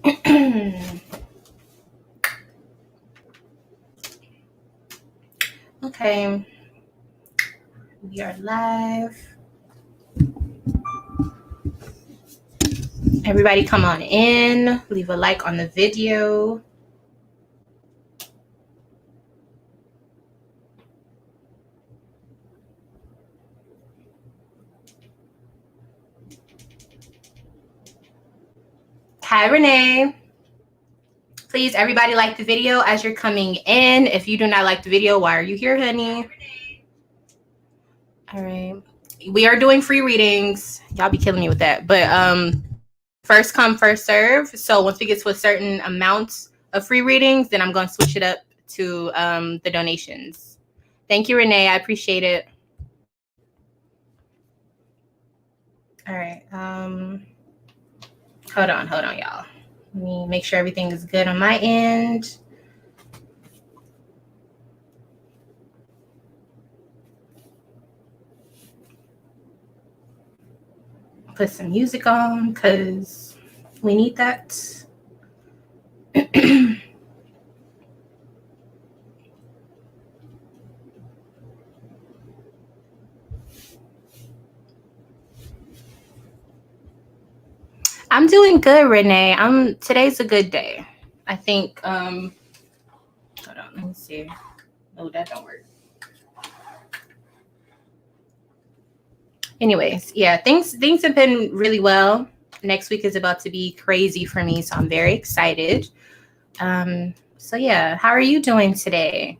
Okay, we are live. Everybody come on in, leave a like on the video. Hi, Renee. Please, everybody like the video as you're coming in. If you do not like the video, why are you here, honey? All right. We are doing free readings. Y'all be killing me with that. But first come, first serve. So once we get to a certain amount of free readings, then I'm going to switch it up to the donations. Thank you, Renee. I appreciate it. All right. Hold on, y'all. Let me make sure everything is good on my end. Put some music on because we need that. I'm doing good, Renee. Today's a good day. I think hold on, let me see. Oh, that don't work. Anyways, yeah, things have been really well. Next week is about to be crazy for me, so I'm very excited. So yeah, how are you doing today?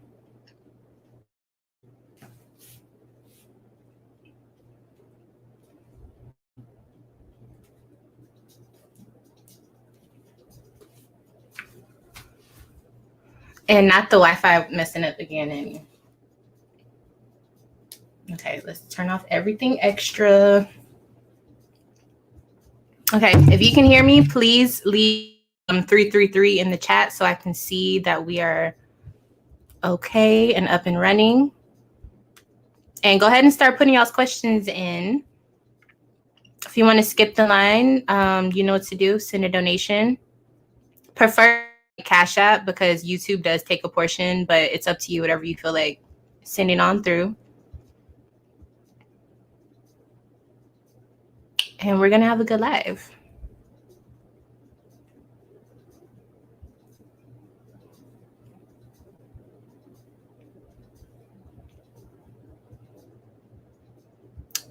And not the Wi-Fi messing up again. Okay, let's turn off everything extra. Okay, if you can hear me, please leave 333 in the chat so I can see that we are okay and up and running. And go ahead and start putting y'all's questions in. If you want to skip the line, you know what to do. Send a donation. Prefer Cash App because YouTube does take a portion, but it's up to you, whatever you feel like sending on through. And we're going to have a good live.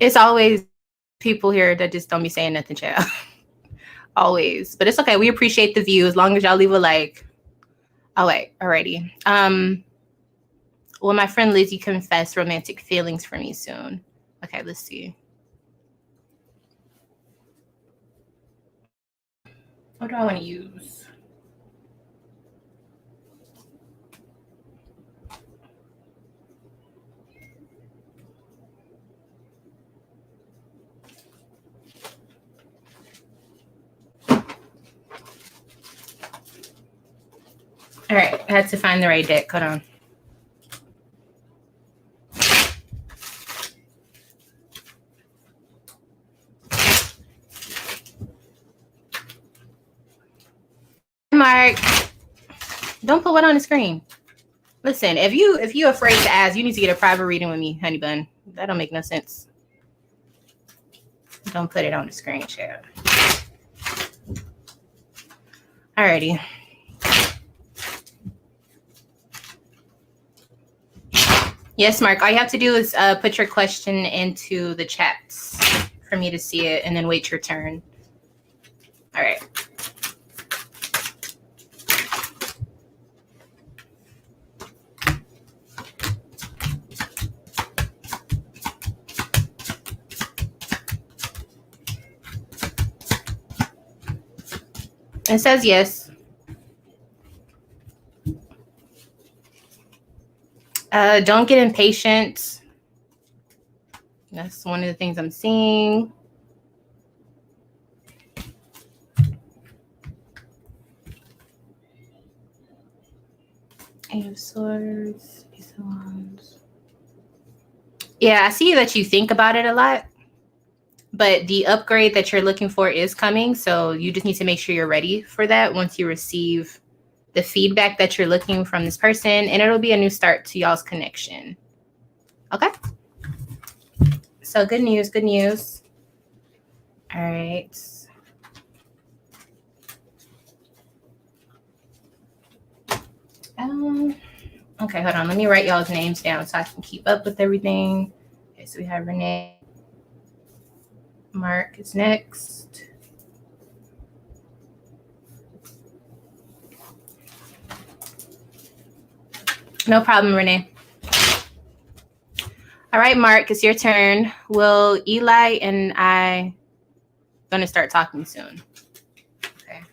It's always people here that just don't be saying nothing, child. Always. But it's okay. We appreciate the view as long as y'all leave a like. Oh, wait. Alrighty. Will my friend Lizzie confess romantic feelings for me soon? Okay, let's see. What do I want to use? All right, I had to find the right deck. Hold on. Mark, don't put what on the screen. Listen, if you afraid to ask, you need to get a private reading with me, honey bun. That don't make no sense. Don't put it on the screen, child. Alrighty. Yes, Mark. All you have to do is put your question into the chats for me to see it, and then wait your turn. All right. It says yes. Don't get impatient. That's one of the things I'm seeing. Eight of Swords, Ace of Wands. Yeah, I see that you think about it a lot, but the upgrade that you're looking for is coming. So you just need to make sure you're ready for that once you receive the feedback that you're looking from this person, and it'll be a new start to y'all's connection. Okay. So good news, good news. All right. Okay, hold on. Let me write y'all's names down so I can keep up with everything. Okay, so we have Renee. Mark is next. No problem, Renee. All right, Mark, it's your turn. Will Eli and I going to start talking soon? Okay.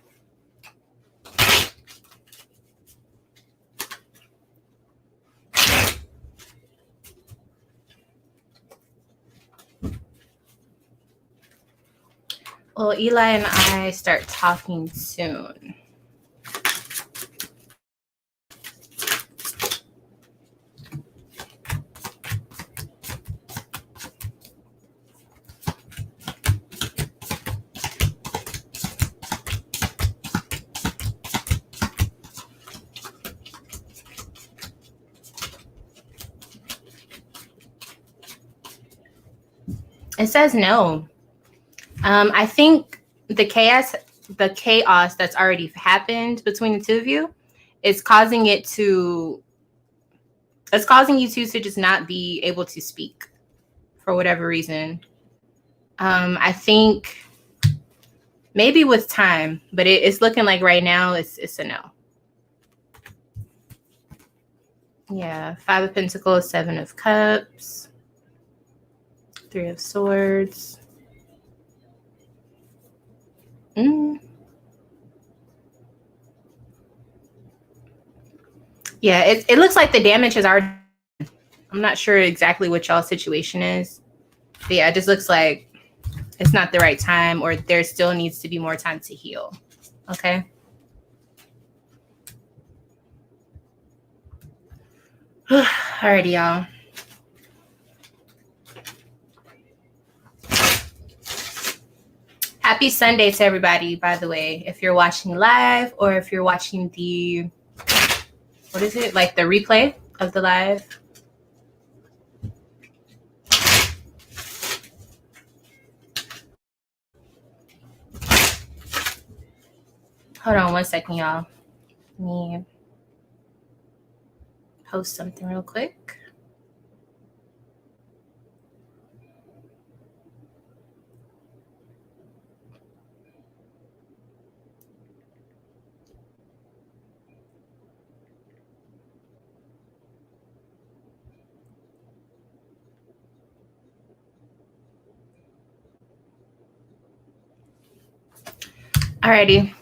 Will Eli and I start talking soon? It says no. I think the chaos that's already happened between the two of you is causing you two to just not be able to speak for whatever reason. I think maybe with time, but it's looking like right now it's a no. Yeah, 5 of Pentacles, 7 of Cups, 3 of Swords. Yeah, it looks like the damage is already. I'm not sure exactly what y'all's situation is. But yeah, it just looks like it's not the right time, or there still needs to be more time to heal. Okay. Alrighty, y'all. Happy Sunday to everybody, by the way. If you're watching live or if you're watching the, what is it? Like the replay of the live. Hold on one second, y'all. Let me post something real quick. Alrighty.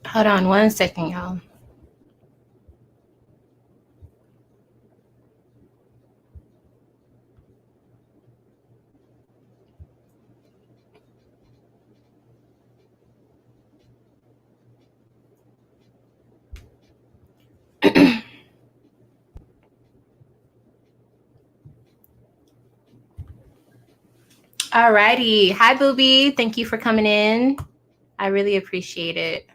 Hold on one second, y'all. Alrighty. Hi, Booby. Thank you for coming in. I really appreciate it.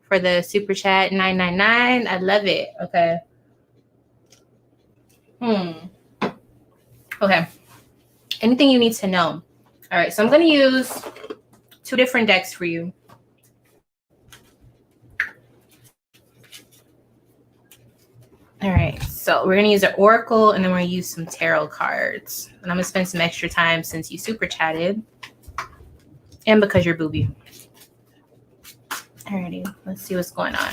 For the super chat 999. I love it. Okay. Okay. Anything you need to know. All right. So I'm going to use 2 different decks for you. All right. So we're going to use an oracle, and then we're going to use some tarot cards. And I'm going to spend some extra time since you super chatted and because you're Booby. Alrighty, let's see what's going on.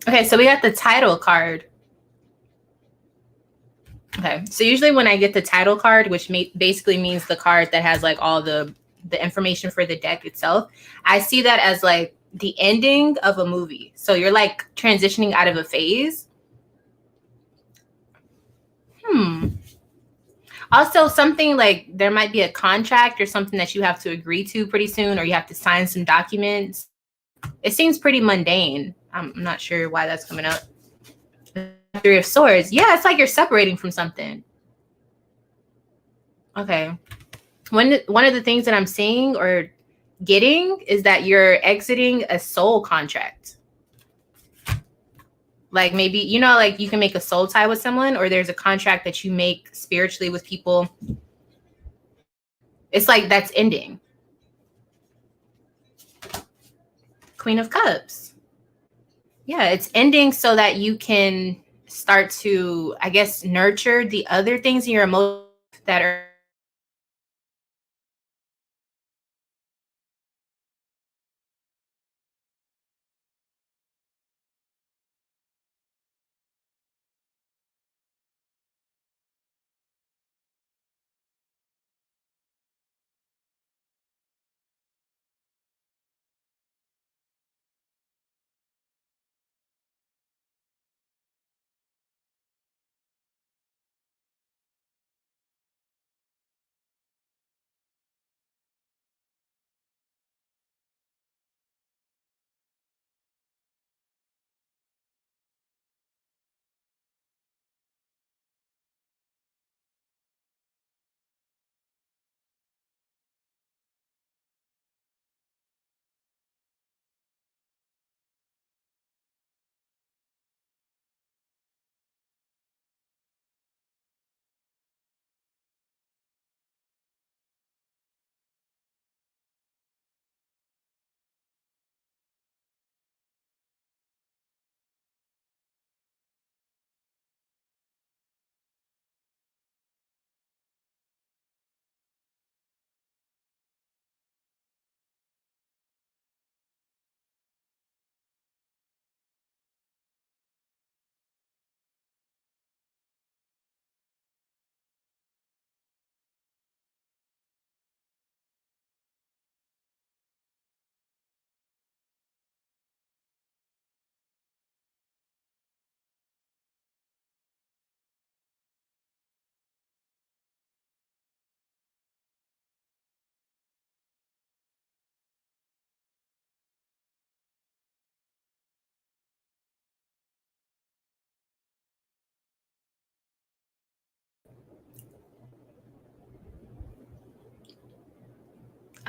Okay, so we got the title card. Okay, so usually when I get the title card, which basically means the card that has like all the information for the deck itself, I see that as like the ending of a movie. So you're like transitioning out of a phase. Also, something like there might be a contract or something that you have to agree to pretty soon, or you have to sign some documents. It seems pretty mundane. I'm not sure why that's coming up. Three of Swords. Yeah, it's like you're separating from something. Okay. One of the things that I'm seeing or getting is that you're exiting a soul contract. Like maybe, you know, like you can make a soul tie with someone, or there's a contract that you make spiritually with people. It's like that's ending. Queen of Cups. Yeah, it's ending so that you can start to, I guess, nurture the other things in your emotions that are.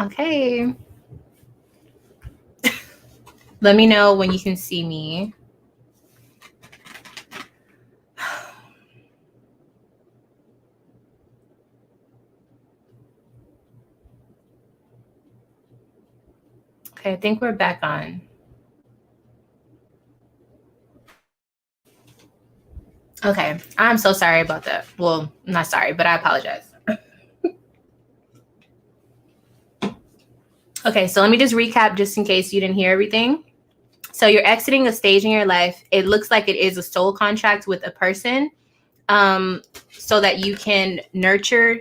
Okay. Let me know when you can see me. Okay, I think we're back on. Okay, I'm so sorry about that. Well, not sorry, but I apologize. Okay, so let me just recap just in case you didn't hear everything. So you're exiting a stage in your life. It looks like it is a soul contract with a person, so that you can nurture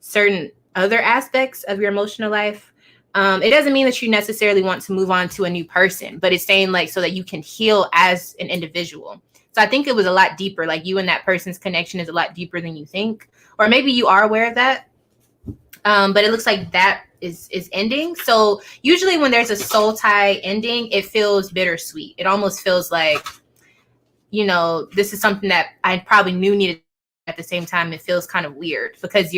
certain other aspects of your emotional life. It doesn't mean that you necessarily want to move on to a new person, but it's saying like so that you can heal as an individual. So I think it was a lot deeper. Like you and that person's connection is a lot deeper than you think, or maybe you are aware of that. But it looks like that is ending. So usually when there's a soul tie ending, it feels bittersweet. It almost feels like, you know, this is something that I probably knew needed. At the same time, it feels kind of weird because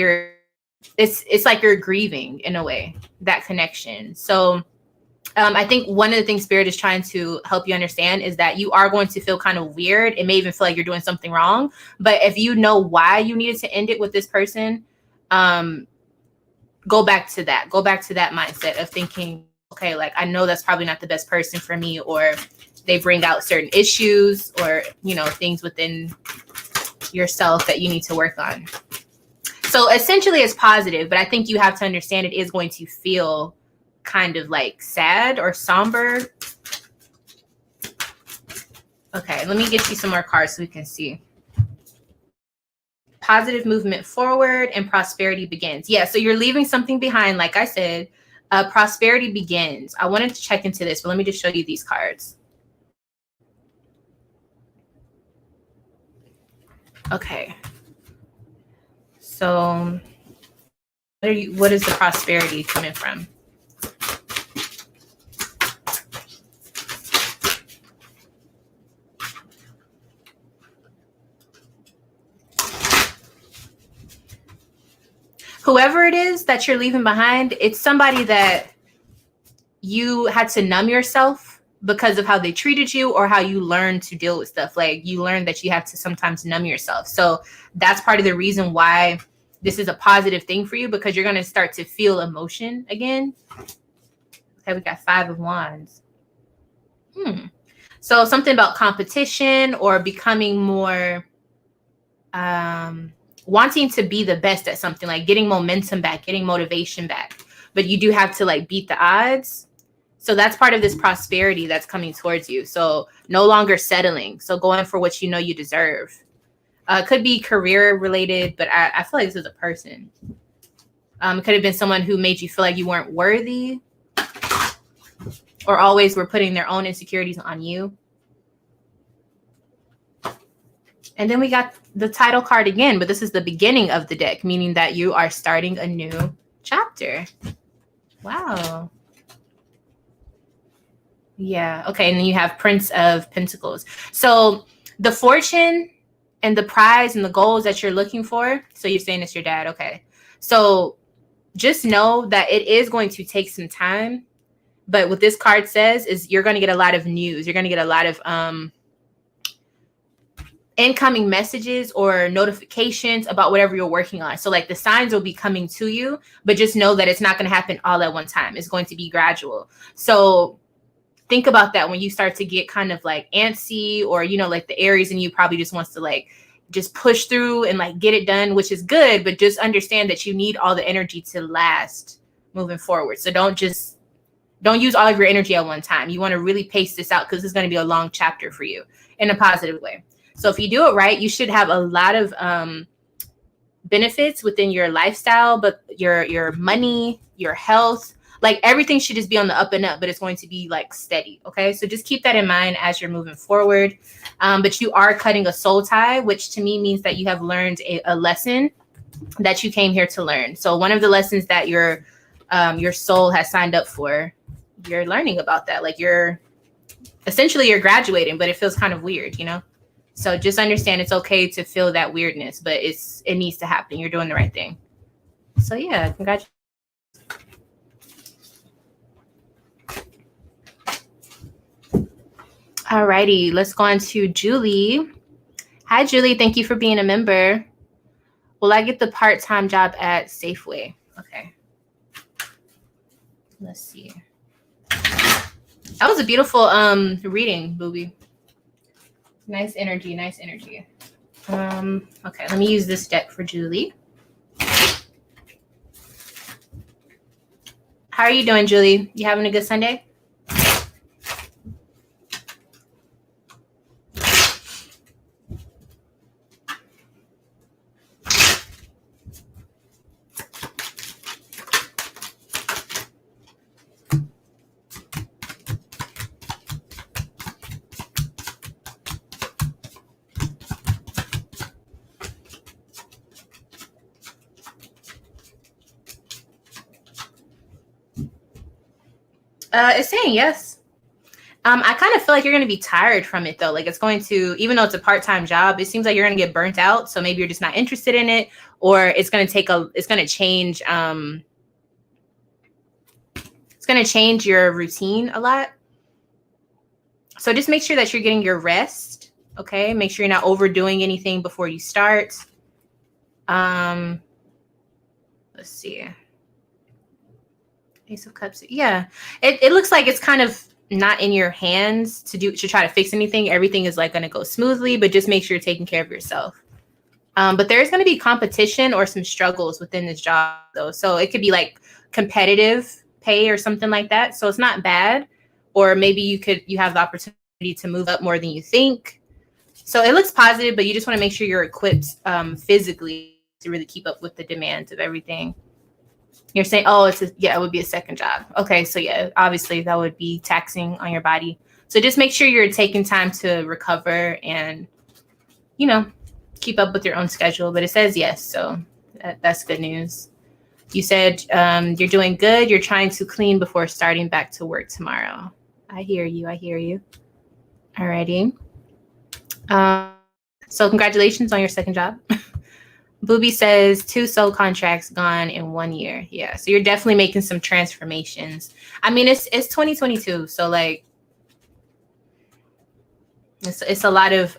it's like you're grieving in a way, that connection. So I think one of the things Spirit is trying to help you understand is that you are going to feel kind of weird. It may even feel like you're doing something wrong, but if you know why you needed to end it with this person, go back to that mindset of thinking okay, like I know that's probably not the best person for me, or they bring out certain issues or, you know, things within yourself that you need to work on. So essentially it's positive, but I think you have to understand it is going to feel kind of like sad or somber. Okay, let me get you some more cards so we can see. Positive movement forward and prosperity begins. Yeah, so you're leaving something behind. Like I said, prosperity begins. I wanted to check into this, but let me just show you these cards. Okay. So what is the prosperity coming from? Whoever it is that you're leaving behind, it's somebody that you had to numb yourself because of how they treated you or how you learned to deal with stuff. Like you learned that you have to sometimes numb yourself. So that's part of the reason why this is a positive thing for you, because you're going to start to feel emotion again. Okay, we got 5 of Wands. So something about competition or becoming more wanting to be the best at something, like getting momentum back, getting motivation back. But you do have to like beat the odds. So that's part of this prosperity that's coming towards you. So no longer settling. So going for what you know you deserve. Could be career related, but I feel like this is a person. It could have been someone who made you feel like you weren't worthy, or always were putting their own insecurities on you. And then we got the title card again, but this is the beginning of the deck, meaning that you are starting a new chapter. Wow. Yeah. Okay. And then you have Prince of Pentacles. So the fortune and the prize and the goals that you're looking for. So you're saying it's your dad. Okay. So just know that it is going to take some time. But what this card says is you're going to get a lot of news. You're going to get a lot of incoming messages or notifications about whatever you're working on. So like the signs will be coming to you, but just know that it's not going to happen all at one time. It's going to be gradual. So think about that when you start to get kind of like antsy, or, you know, like the Aries in you probably just wants to like just push through and like get it done, which is good, but just understand that you need all the energy to last moving forward. So don't use all of your energy at one time. You want to really pace this out because it's going to be a long chapter for you in a positive way. So if you do it right, you should have a lot of benefits within your lifestyle, but your money, your health, like everything should just be on the up and up, but it's going to be like steady. Okay. So just keep that in mind as you're moving forward. But you are cutting a soul tie, which to me means that you have learned a lesson that you came here to learn. So one of the lessons that your soul has signed up for, you're learning about that. Like you're graduating, but it feels kind of weird, you know? So just understand it's okay to feel that weirdness, but it needs to happen. You're doing the right thing. So yeah, congratulations. Alrighty, let's go on to Julie. Hi, Julie. Thank you for being a member. Will I get the part-time job at Safeway? Okay. Let's see. That was a beautiful reading, Booby. Nice energy, nice energy. Okay, let me use this deck for Julie. How are you doing, Julie? You having a good Sunday? It's saying yes. I kind of feel like you're going to be tired from it though. Like it's going to, even though it's a part-time job, it seems like you're going to get burnt out. So maybe you're just not interested in it, or it's going to change. It's going to change your routine a lot. So just make sure that you're getting your rest. Okay. Make sure you're not overdoing anything before you start. Let's see. Ace of Cups. Yeah. It looks like it's kind of not in your hands to try to fix anything. Everything is like going to go smoothly, but just make sure you're taking care of yourself. But there's going to be competition or some struggles within this job, though. So it could be like competitive pay or something like that. So it's not bad. Or maybe you have the opportunity to move up more than you think. So it looks positive, but you just want to make sure you're equipped physically to really keep up with the demands of everything. You're saying, oh, it would be a second job. Okay, so yeah, obviously that would be taxing on your body. So just make sure you're taking time to recover and, keep up with your own schedule. But it says yes, so that's good news. You said you're doing good. You're trying to clean before starting back to work tomorrow. I hear you. Alrighty. So congratulations on your second job. Booby says 2 soul contracts gone in 1 year. Yeah, so you're definitely making some transformations. I mean, it's 2022, so like it's a lot of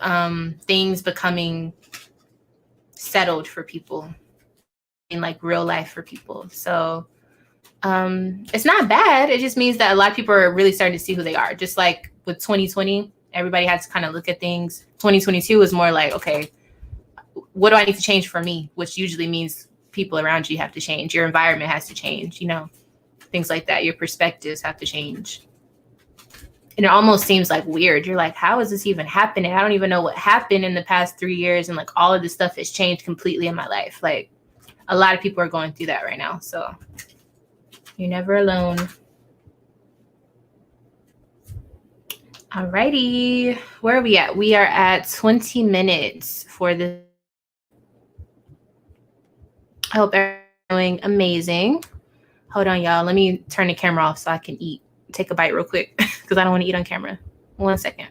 things becoming settled for people in like real life for people. So it's not bad. It just means that a lot of people are really starting to see who they are. Just like with 2020, everybody had to kind of look at things. 2022 was more like, okay, what do I need to change for me? Which usually means people around you have to change. Your environment has to change, things like that. Your perspectives have to change. And it almost seems like weird. You're like, how is this even happening? I don't even know what happened in the past 3 years. And like all of this stuff has changed completely in my life. Like a lot of people are going through that right now. So you're never alone. Alrighty. Where are we at? We are at 20 minutes for this. I hope everyone's doing amazing. Hold on, y'all. Let me turn the camera off so I can eat. Take a bite real quick because I don't want to eat on camera. 1 second.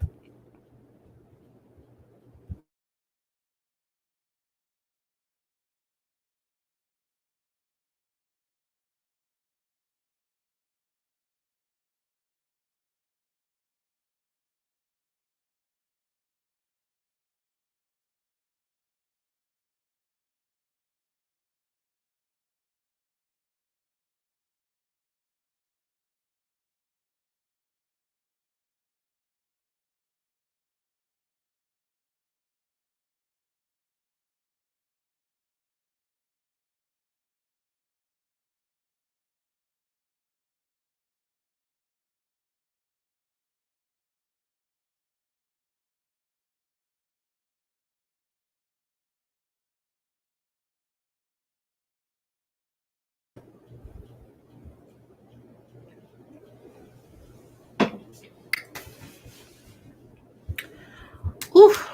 Oof.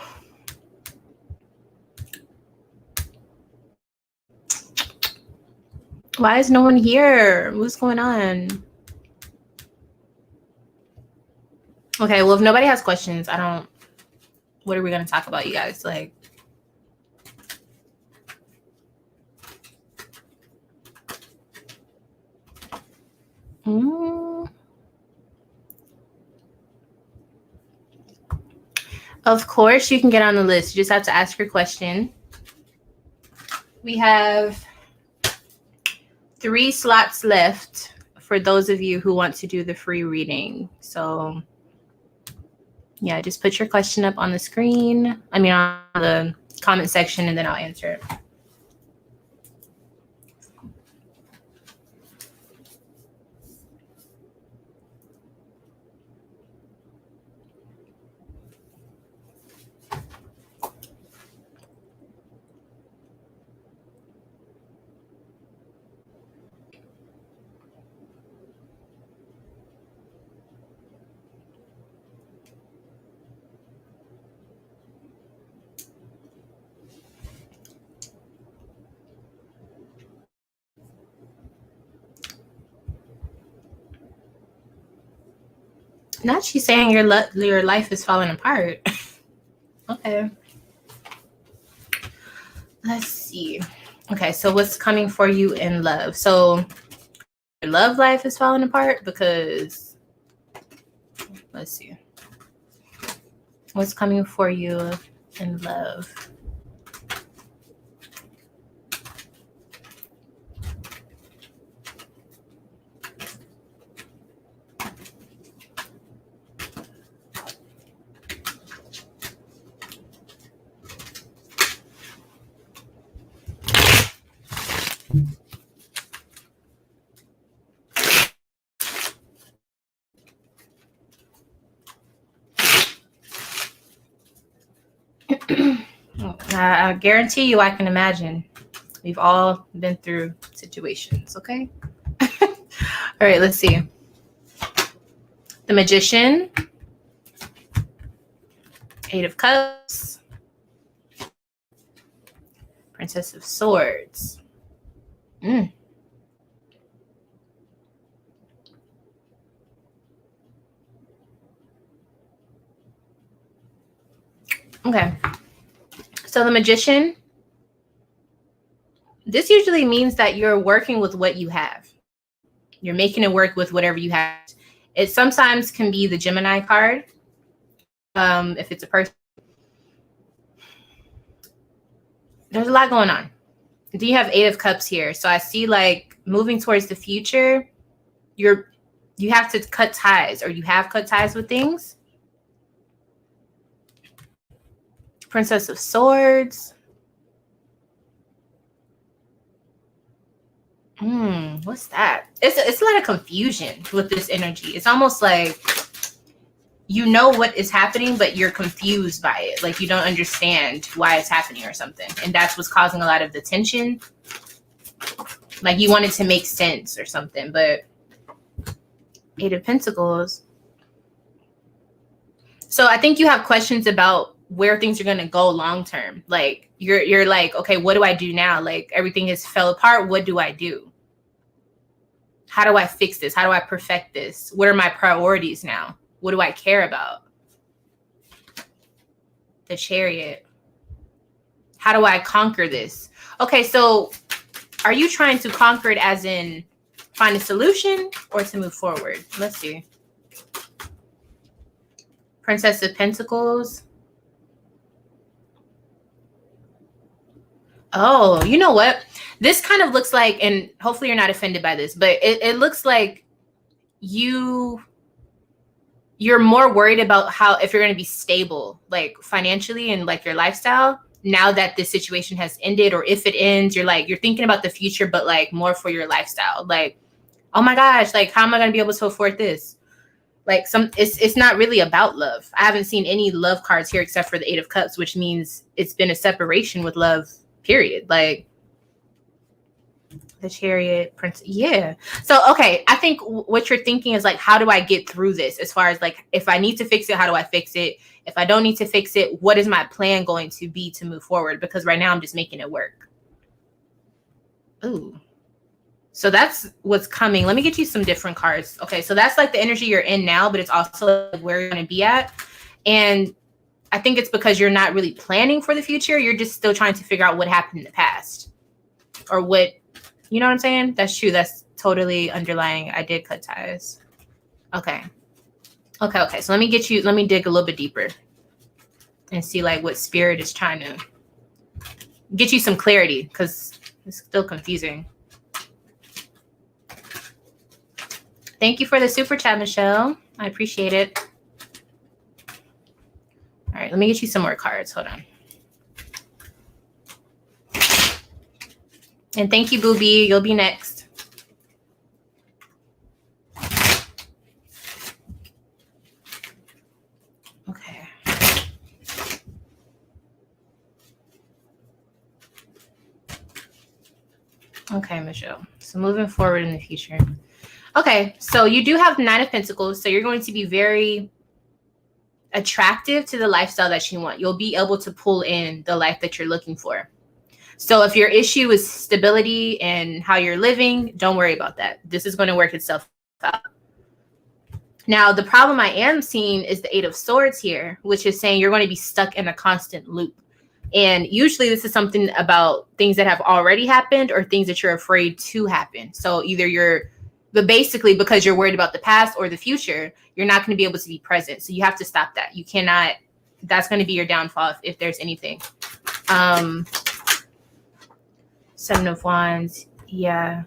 Why is no one here? What's going on? Okay, well, if nobody has questions, what are we going to talk about, you guys? Like, Of course, you can get on the list. You just have to ask your question. We have 3 slots left for those of you who want to do the free reading. So yeah, just put your question up on the screen. On the comment section, and then I'll answer it. Not she's saying your life is falling apart. Okay. Let's see. Okay, so what's coming for you in love? So your love life is falling apart because, let's see. What's coming for you in love? I guarantee you I can imagine. We've all been through situations, okay? All right, let's see. The Magician, Eight of Cups, Princess of Swords. Okay. So the Magician, this usually means that you're working with what you have. You're making it work with whatever you have. It sometimes can be the Gemini card. If it's a person. There's a lot going on. Do you have Eight of Cups here? So I see like moving towards the future, you have to cut ties, or you have cut ties with things. Princess of Swords. What's that? It's a lot of confusion with this energy. It's almost like you know what is happening, but you're confused by it. Like you don't understand why it's happening or something. And that's what's causing a lot of the tension. Like you want it to make sense or something, but Eight of Pentacles. So I think you have questions about where things are going to go long term. Like you're like, okay, what do I do now? Like everything has fell apart. What do I do? How do I fix this? How do I perfect this? What are my priorities now? What do I care about? The Chariot. How do I conquer this? Okay, so are you trying to conquer it as in find a solution or to move forward? Let's see. Princess of Pentacles. Oh, you know what? This kind of looks like, and hopefully you're not offended by this, but it looks like you're more worried about if you're going to be stable, like financially and like your lifestyle, now that this situation has ended, or if it ends, you're thinking about the future, but like more for your lifestyle. Like, oh my gosh, like how am I going to be able to afford this? Like it's not really about love. I haven't seen any love cards here except for the Eight of Cups, which means it's been a separation with love, period. Like the Chariot, Prince. Yeah. So, okay. I think what you're thinking is like, how do I get through this? As far as like, if I need to fix it, how do I fix it? If I don't need to fix it, what is my plan going to be to move forward? Because right now I'm just making it work. Ooh. So that's what's coming. Let me get you some different cards. Okay. So that's like the energy you're in now, but it's also like where you're going to be at. And I think it's because you're not really planning for the future. You're just still trying to figure out what happened in the past, or what, you know what I'm saying? That's true. That's totally underlying. I did cut ties. Okay. Okay. So let me dig a little bit deeper and see like what spirit is trying to get you some clarity, because it's still confusing. Thank you for the super chat, Michelle. I appreciate it. All right, let me get you some more cards. Hold on. And thank you, Booby. You'll be next. Okay. Okay, Michelle. So moving forward in the future. Okay, so you do have the Nine of Pentacles. So you're going to be very attractive to the lifestyle that you want. You'll be able to pull in the life that you're looking for. So if your issue is stability and how you're living, don't worry about that. This is going to work itself out. Now, the problem I am seeing is the Eight of Swords here, which is saying you're going to be stuck in a constant loop. And usually this is something about things that have already happened or things that you're afraid to happen. So either but basically because you're worried about the past or the future, you're not going to be able to be present. So you have to stop that. You cannot, that's going to be your downfall if there's anything. Seven of Wands. Yeah.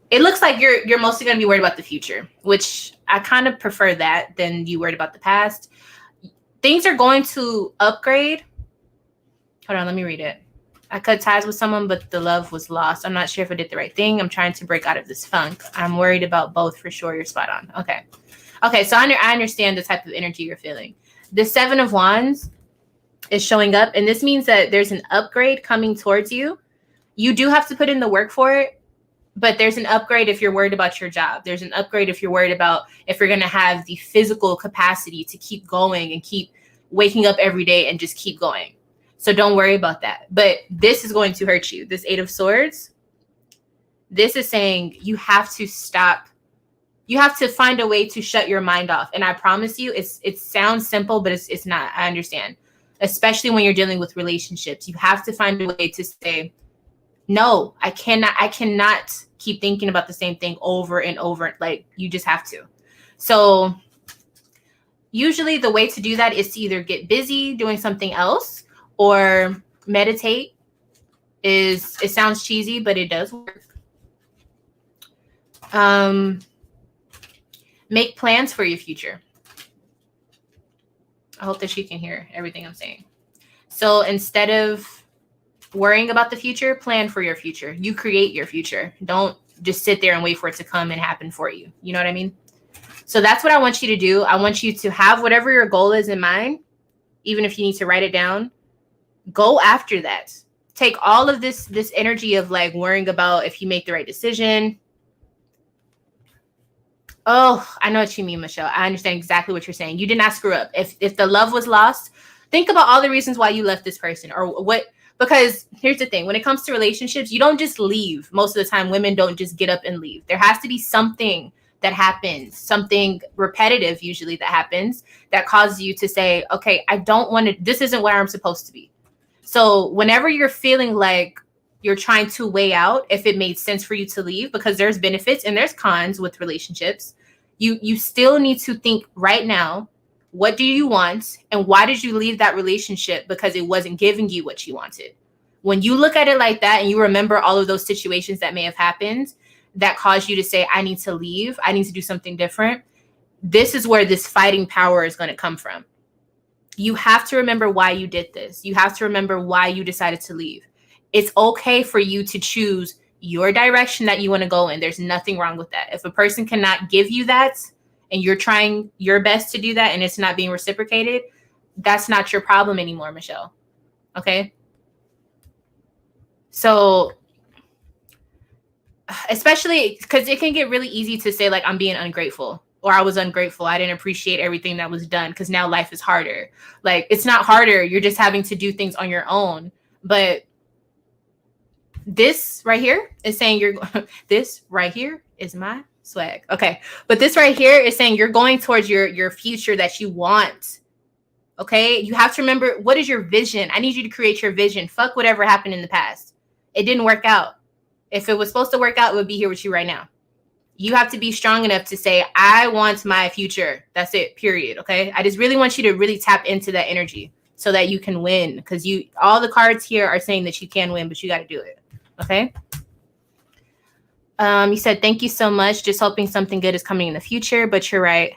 It looks like you're mostly going to be worried about the future, which I kind of prefer that than you worried about the past. Things are going to upgrade. Hold on, let me read it. I cut ties with someone, but the love was lost. I'm not sure if I did the right thing. I'm trying to break out of this funk. I'm worried about both for sure. You're spot on. Okay. Okay, so I understand the type of energy you're feeling. The Seven of Wands, is showing up. And this means that there's an upgrade coming towards you. You do have to put in the work for it, but there's an upgrade if you're worried about your job. There's an upgrade if you're worried about if you're going to have the physical capacity to keep going and keep waking up every day and just keep going. So don't worry about that. But this is going to hurt you. This 8 of Swords, this is saying you have to stop. You have to find a way to shut your mind off. And I promise you, it sounds simple, but it's not. I understand. Especially when you're dealing with relationships. You have to find a way to say, no, I cannot keep thinking about the same thing over and over. Like, you just have to. So usually the way to do that is to either get busy doing something else or meditate. It sounds cheesy, but it does work. Make plans for your future. I hope that you can hear everything I'm saying. So instead of worrying about the future, plan for your future. You create your future. Don't just sit there and wait for it to come and happen for you. You know what I mean? So that's what I want you to do. I want you to have whatever your goal is in mind, even if you need to write it down. Go after that. Take all of this energy of like worrying about if you make the right decision. Oh, I know what you mean, Michelle. I understand exactly what you're saying. You did not screw up. If the love was lost, think about all the reasons why you left this person or what. Because here's the thing. When it comes to relationships, you don't just leave. Most of the time, women don't just get up and leave. There has to be something that happens, something repetitive usually that happens that causes you to say, okay, I don't want to, this isn't where I'm supposed to be. So whenever you're feeling like you're trying to weigh out if it made sense for you to leave, because there's benefits and there's cons with relationships, you still need to think right now, what do you want? And why did you leave that relationship? Because it wasn't giving you what you wanted. When you look at it like that and you remember all of those situations that may have happened that caused you to say, I need to leave, I need to do something different, this is where this fighting power is going to come from. You have to remember why you did this. You have to remember why you decided to leave. It's okay for you to choose your direction that you want to go in. There's nothing wrong with that. If a person cannot give you that and you're trying your best to do that and it's not being reciprocated, that's not your problem anymore, Michelle. Okay? So, especially because it can get really easy to say, like, I'm being ungrateful. Or I was ungrateful. I didn't appreciate everything that was done because now life is harder. Like, it's not harder. You're just having to do things on your own. But this right here is saying this right here is my swag. Okay. But this right here is saying you're going towards your future that you want. Okay. You have to remember, what is your vision? I need you to create your vision. Fuck whatever happened in the past. It didn't work out. If it was supposed to work out, it would be here with you right now. You have to be strong enough to say, I want my future. That's it, period. Okay. I just really want you to really tap into that energy so that you can win. Because all the cards here are saying that you can win, but you got to do it. Okay. You said, thank you so much. Just hoping something good is coming in the future, but you're right.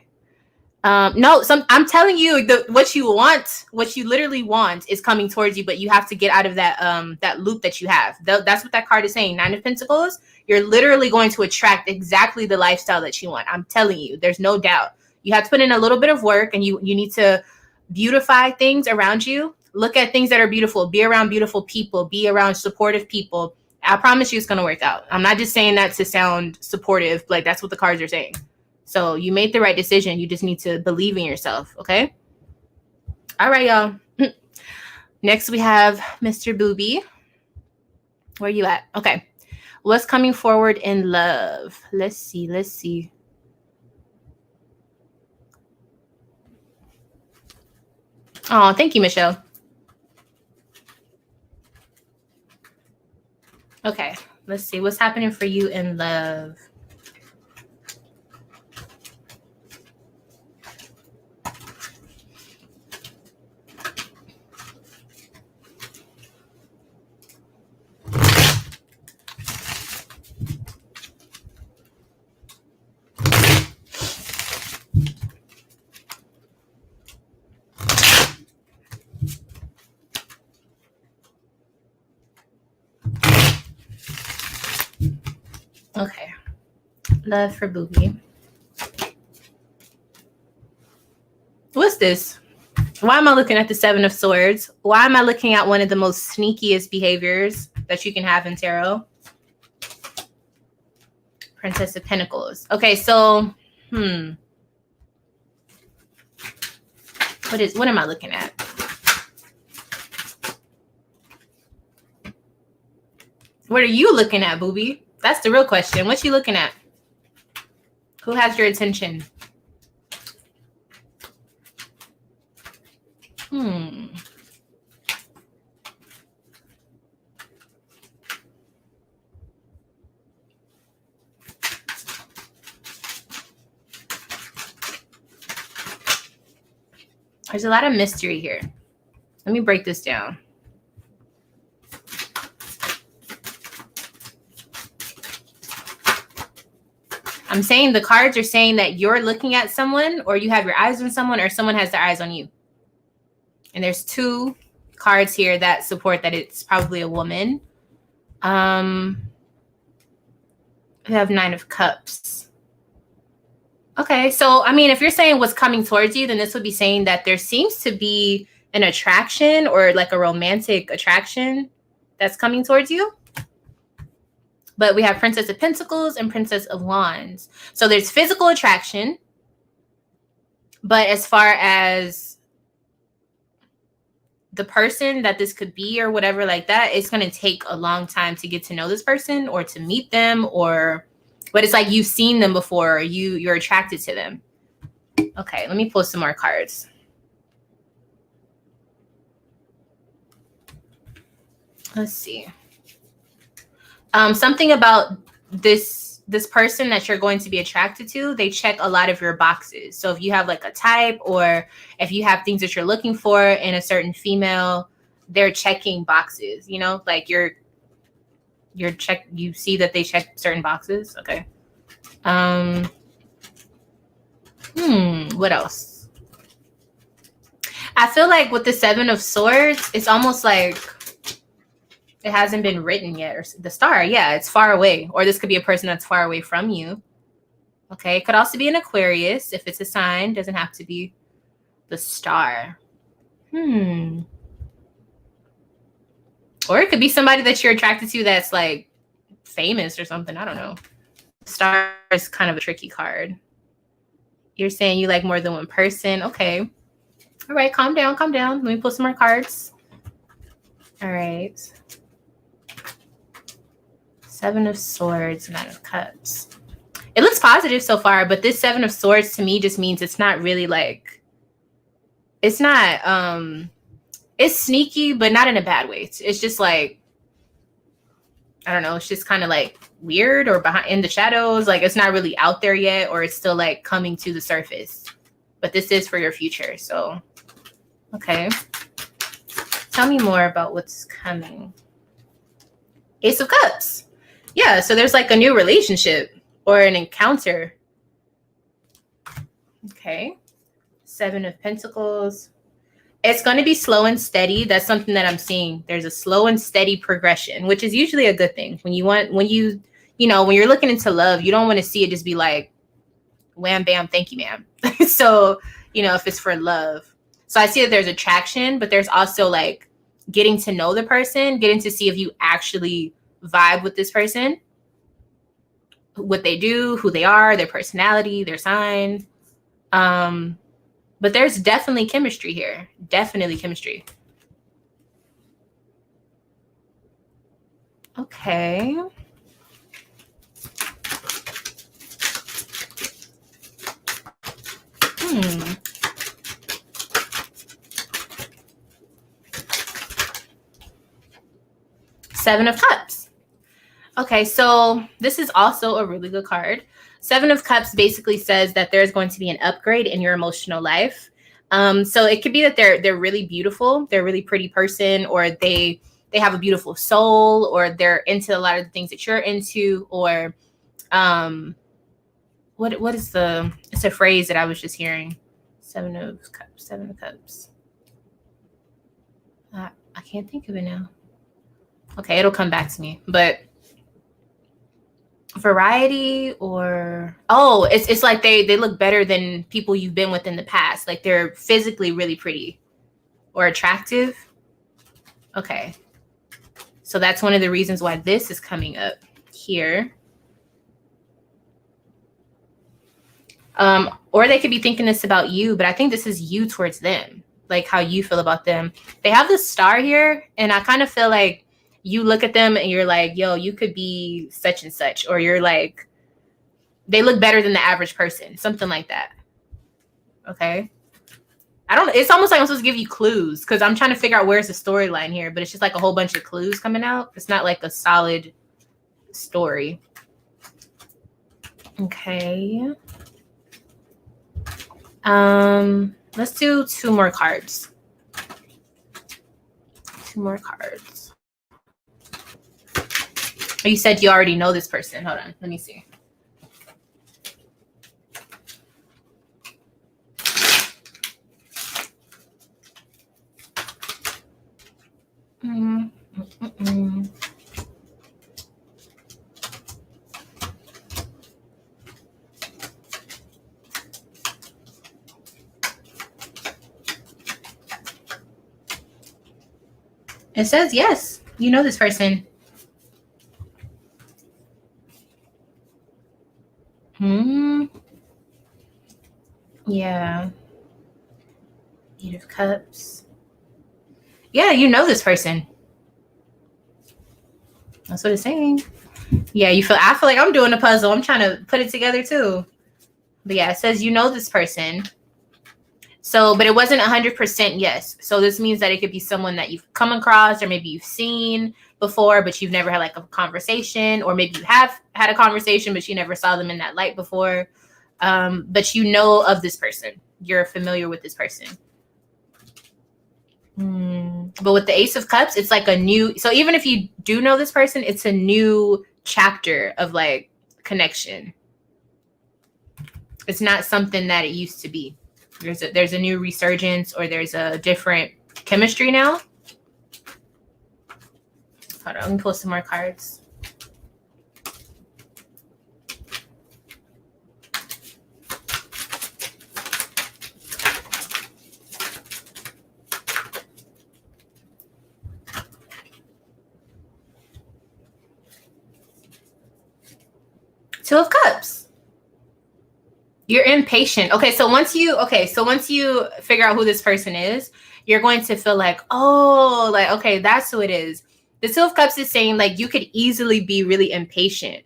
No, I'm telling you, what you want, what you literally want is coming towards you, but you have to get out of that loop that you have. That's what that card is saying. 9 of Pentacles. You're literally going to attract exactly the lifestyle that you want. I'm telling you, there's no doubt. You have to put in a little bit of work and you need to beautify things around you. Look at things that are beautiful. Be around beautiful people. Be around supportive people. I promise you it's going to work out. I'm not just saying that to sound supportive. Like, that's what the cards are saying. So you made the right decision. You just need to believe in yourself. Okay. All right, y'all. Next, we have Mr. Booby. Where you at? Okay. What's coming forward in love? Let's see. Oh, thank you, Michelle. Okay. Let's see. What's happening for you in love? Okay. Love for Booby. What's this? Why am I looking at the Seven of Swords? Why am I looking at one of the most sneakiest behaviors that you can have in tarot? Princess of Pentacles. Okay, so, what am I looking at? What are you looking at, booby? That's the real question. What you looking at? Who has your attention? There's a lot of mystery here. Let me break this down. I'm saying the cards are saying that you're looking at someone, or you have your eyes on someone, or someone has their eyes on you. And there's two cards here that support that it's probably a woman. We have Nine of Cups. Okay, so I mean, if you're saying what's coming towards you, then this would be saying that there seems to be an attraction, or like a romantic attraction that's coming towards you. But we have Princess of Pentacles and Princess of Wands. So there's physical attraction. But as far as the person that this could be or whatever like that, it's going to take a long time to get to know this person or to meet them, but it's like you've seen them before, or you're attracted to them. Okay, let me pull some more cards. Let's see. Something about this person that you're going to be attracted to, they check a lot of your boxes. So if you have like a type, or if you have things that you're looking for in a certain female, they're checking boxes, you know, like you see that they check certain boxes. Okay. What else? I feel like with the Seven of Swords, it's almost like it hasn't been written yet. Or the Star, yeah, it's far away. Or this could be a person that's far away from you. Okay, it could also be an Aquarius if it's a sign. Doesn't have to be the Star. Or it could be somebody that you're attracted to that's like famous or something. I don't know. Star is kind of a tricky card. You're saying you like more than one person. Okay. All right, calm down, calm down. Let me pull some more cards. All right. Seven of Swords, Nine of Cups. It looks positive so far, but this Seven of Swords to me just means it's not really like, it's not, it's sneaky, but not in a bad way. It's just like, I don't know, it's just kind of like weird or behind in the shadows. Like it's not really out there yet, or it's still like coming to the surface. But this is for your future. So, okay. Tell me more about what's coming. Ace of Cups. Yeah, so there's like a new relationship or an encounter. Okay. Seven of Pentacles. It's going to be slow and steady. That's something that I'm seeing. There's a slow and steady progression, which is usually a good thing. When you're looking into love, you don't want to see it just be like, wham, bam, thank you, ma'am. So, if it's for love. So I see that there's attraction, but there's also like getting to know the person, getting to see if you actually vibe with this person, what they do, who they are, their personality, their sign. But there's definitely chemistry here. Definitely chemistry. Okay. Seven of Cups. Okay, so this is also a really good card. Seven of Cups basically says that there's going to be an upgrade in your emotional life. So it could be that they're really beautiful, they're a really pretty person, or they have a beautiful soul, or they're into a lot of the things that you're into, or what is it's a phrase that I was just hearing. Seven of Cups. I can't think of it now. Okay, it'll come back to me. But variety, or it's like they look better than people you've been with in the past. Like they're physically really pretty. or attractive. Okay. So that's one of the reasons why this is coming up here. Or they could be thinking this about you, but I think this is you towards them, like how you feel about them. They have this star here, and I kind of feel like you look at them and you're like, yo, you could be such and such, or you're like, they look better than the average person, something like that. Okay. It's almost like I'm supposed to give you clues because I'm trying to figure out where's the storyline here, but it's just like a whole bunch of clues coming out. It's not like a solid story. Okay. Let's do 2 more cards. 2 more cards. You said you already know this person. Hold on, let me see. It says yes, you know this person. Yeah. 8 of Cups. Yeah, you know this person. That's what it's saying. Yeah, I feel like I'm doing a puzzle. I'm trying to put it together too. But yeah, it says you know this person. So, but it wasn't 100% yes. So this means that it could be someone that you've come across, or maybe you've seen before, but you've never had like a conversation, or maybe you have had a conversation, but you never saw them in that light before. But you know of this person. You're familiar with this person. But with the Ace of Cups, it's like a new, so even if you do know this person, it's a new chapter of like connection. It's not something that it used to be. There's a new resurgence, or there's a different chemistry now. Hold on, let me pull some more cards. Two of Cups. You're impatient. Okay, so once you figure out who this person is, you're going to feel like, oh, like, okay, that's who it is. The Two of Cups is saying like you could easily be really impatient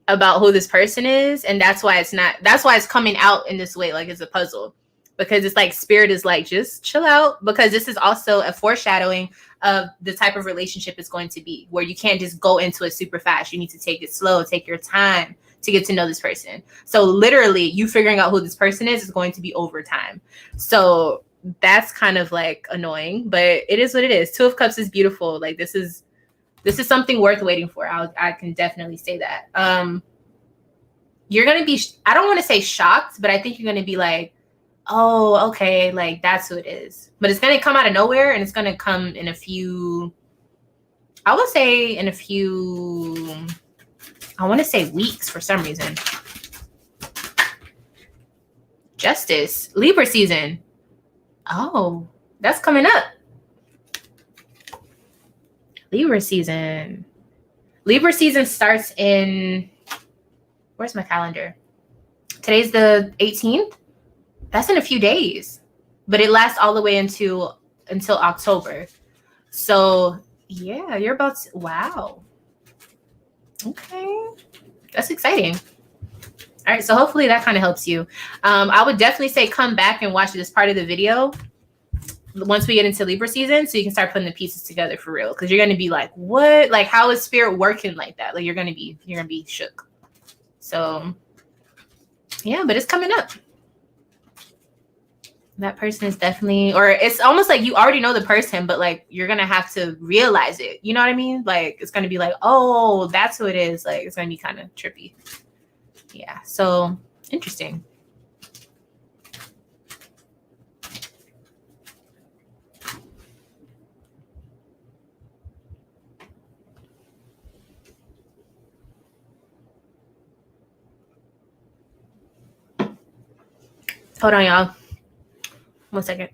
about who this person is, and that's why it's coming out in this way, like it's a puzzle, because it's like Spirit is like, just chill out, because this is also a foreshadowing of the type of relationship it's going to be, where you can't just go into it super fast. You need to take it slow, take your time to get to know this person. So literally you figuring out who this person is going to be over time. So that's kind of like annoying, but it is what it is. Two of Cups is beautiful. Like this is something worth waiting for. I can definitely say that. You're going to be, I don't want to say shocked, but I think you're going to be like, oh, okay, like that's who it is. But it's going to come out of nowhere, and it's going to come in a few, I would say in a few, I want to say weeks for some reason. Justice, Libra season. Oh, that's coming up. Libra season. Libra season starts in, where's my calendar? Today's the 18th. That's in a few days, but it lasts all the way until October. So yeah, you're about to, wow. Okay, that's exciting. All right, so hopefully that kind of helps you. I would definitely say come back and watch this part of the video once we get into Libra season, so you can start putting the pieces together for real, because you're going to be like, what? Like, how is Spirit working like that? Like, you're gonna be shook. So yeah, but it's coming up. That person is definitely, or it's almost like you already know the person, but like you're gonna have to realize it. You know what I mean? Like it's gonna be like, oh, that's who it is. Like it's gonna be kind of trippy. Yeah, so interesting. Hold on, y'all. 1 second.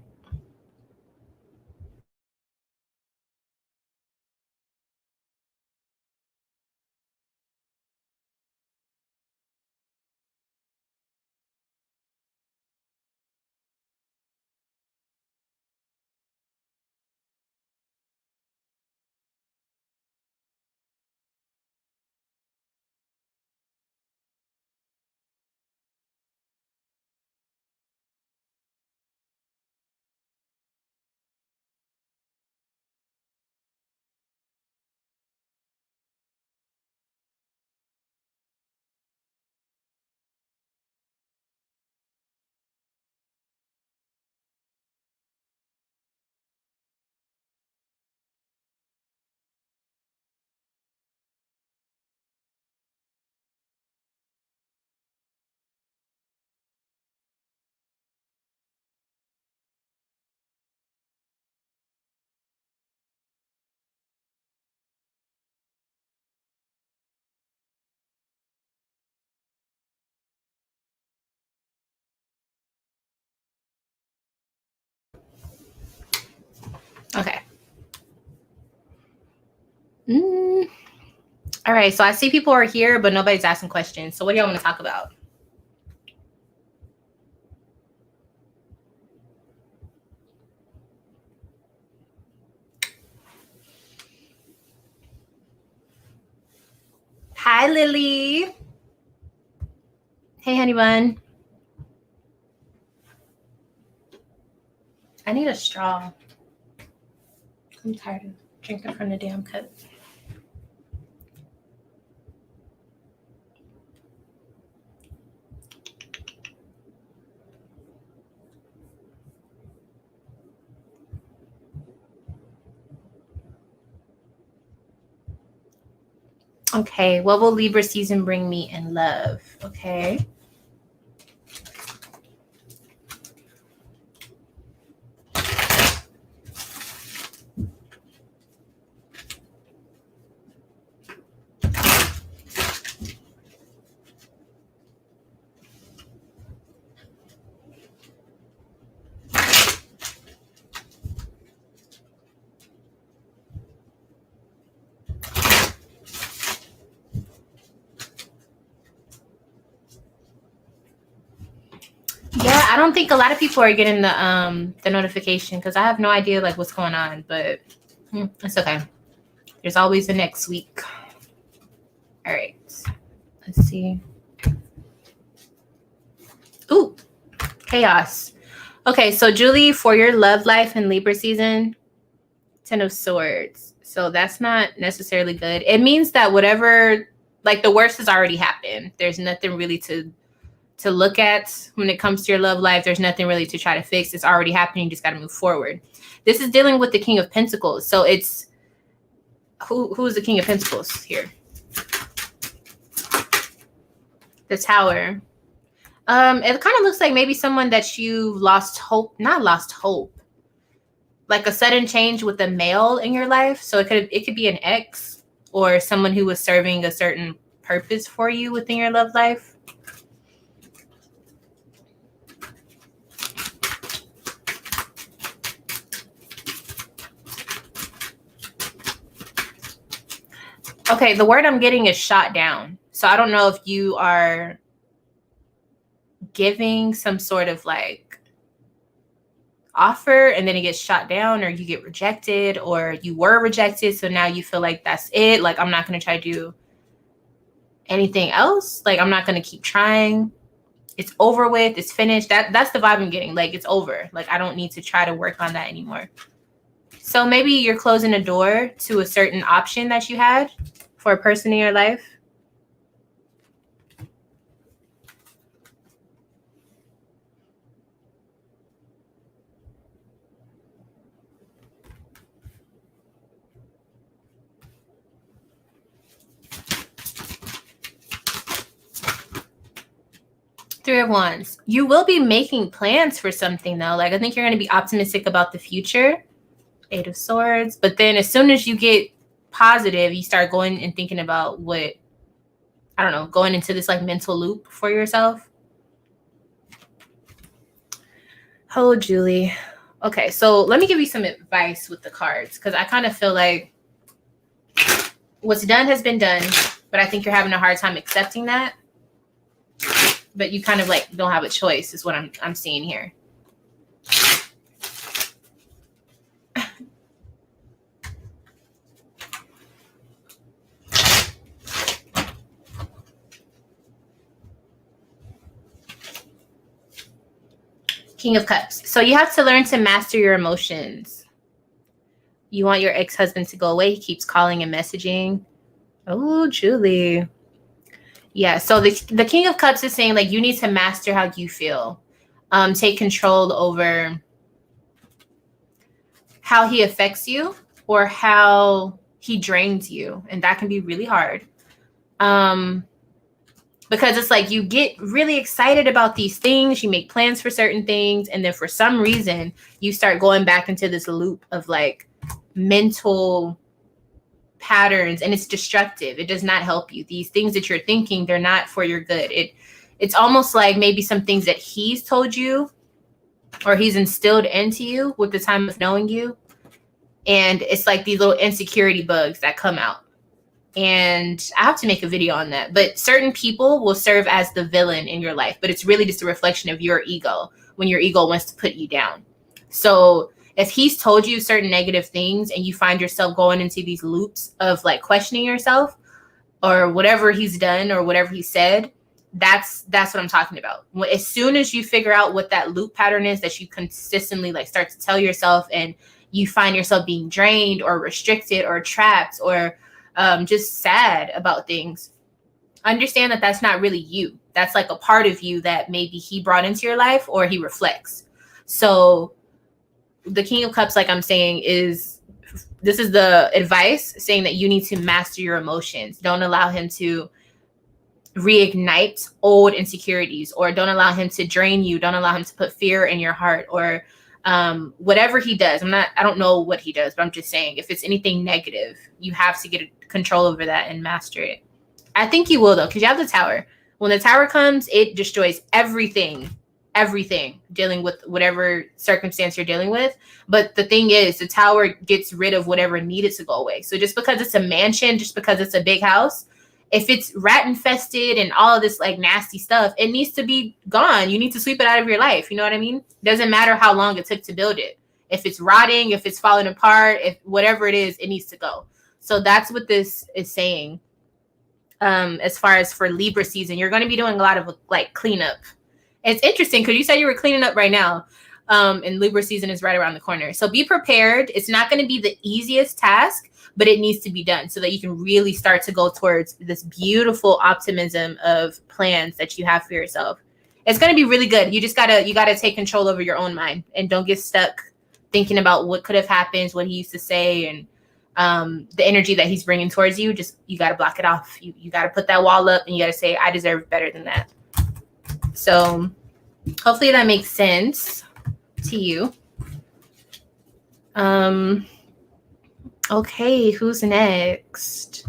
Okay. All right. So I see people are here, but nobody's asking questions. So what do y'all want to talk about? Hi, Lily. Hey, honey bun. I need a straw. I'm tired of drinking from the damn cup. Okay, what will Libra season bring me in love? Okay. Yeah, I don't think a lot of people are getting the notification because I have no idea like what's going on, but it's okay. There's always the next week. All right. Let's see. Ooh, chaos. Okay, so Julie, for your love life in Libra season, 10 of Swords. So that's not necessarily good. It means that whatever, like the worst has already happened. There's nothing really to look at when it comes to your love life. There's nothing really to try to fix. It's already happening. You just got to move forward. This is dealing with the King of Pentacles. So it's who is the King of Pentacles here? The Tower. It kind of looks like maybe someone that you lost hope, not lost hope, like a sudden change with a male in your life. So it could be an ex or someone who was serving a certain purpose for you within your love life. Okay, the word I'm getting is shot down. So I don't know if you are giving some sort of like offer and then it gets shot down, or you get rejected, or you were rejected. So now you feel like that's it. Like, I'm not going to try to do anything else. Like, I'm not going to keep trying. It's over with. It's finished. That's the vibe I'm getting. Like, it's over. Like, I don't need to try to work on that anymore. So maybe you're closing a door to a certain option that you had for a person in your life. Three of Wands. You will be making plans for something though. Like, I think you're going to be optimistic about the future. Eight of Swords. But then as soon as you get positive, you start going and thinking about what, I don't know, going into this like mental loop for yourself. Oh, Julie. Okay, so let me give you some advice with the cards, because I kind of feel like what's done has been done, but I think you're having a hard time accepting that. But you kind of like don't have a choice is what I'm seeing here. King of Cups. So you have to learn to master your emotions. You want your ex-husband to go away. He keeps calling and messaging. Oh, Julie. Yeah, so the King of Cups is saying like you need to master how you feel. Take control over how he affects you or how he drains you. And that can be really hard. Because it's like you get really excited about these things. You make plans for certain things. And then for some reason, you start going back into this loop of like mental patterns, and it's destructive. It does not help you. These things that you're thinking, they're not for your good. It's almost like maybe some things that he's told you or he's instilled into you with the time of knowing you. And it's like these little insecurity bugs that come out. And I have to make a video on that. But certain people will serve as the villain in your life, but it's really just a reflection of your ego when your ego wants to put you down. So if he's told you certain negative things and you find yourself going into these loops of like questioning yourself or whatever he's done or whatever he said, that's what I'm talking about. As soon as you figure out what that loop pattern is that you consistently like start to tell yourself, and you find yourself being drained or restricted or trapped or just sad about things, understand that that's not really you. That's like a part of you that maybe he brought into your life or he reflects. So the King of Cups, like I'm saying, this is the advice saying that you need to master your emotions. Don't allow him to reignite old insecurities, or don't allow him to drain you. Don't allow him to put fear in your heart, or whatever he does. I don't know what he does, but I'm just saying if it's anything negative, you have to get control over that and master it. I think you will though, because you have the Tower. When the Tower comes, it destroys everything dealing with whatever circumstance you're dealing with. But the thing is, the Tower gets rid of whatever needed to go away. So just because it's a mansion, just because it's a big house, if it's rat infested and all of this like nasty stuff, it needs to be gone. You need to sweep it out of your life. You know what I mean? Doesn't matter how long it took to build it. If it's rotting, if it's falling apart, if whatever it is, it needs to go. So that's what this is saying. As far as for Libra season, you're going to be doing a lot of like cleanup. It's interesting because you said you were cleaning up right now. And Libra season is right around the corner. So be prepared. It's not going to be the easiest task, but it needs to be done so that you can really start to go towards this beautiful optimism of plans that you have for yourself. It's going to be really good. You gotta take control over your own mind and don't get stuck thinking about what could have happened, what he used to say, and the energy that he's bringing towards you. Just, you got to block it off. You got to put that wall up and you got to say, I deserve better than that. So hopefully that makes sense to you. Okay, who's next?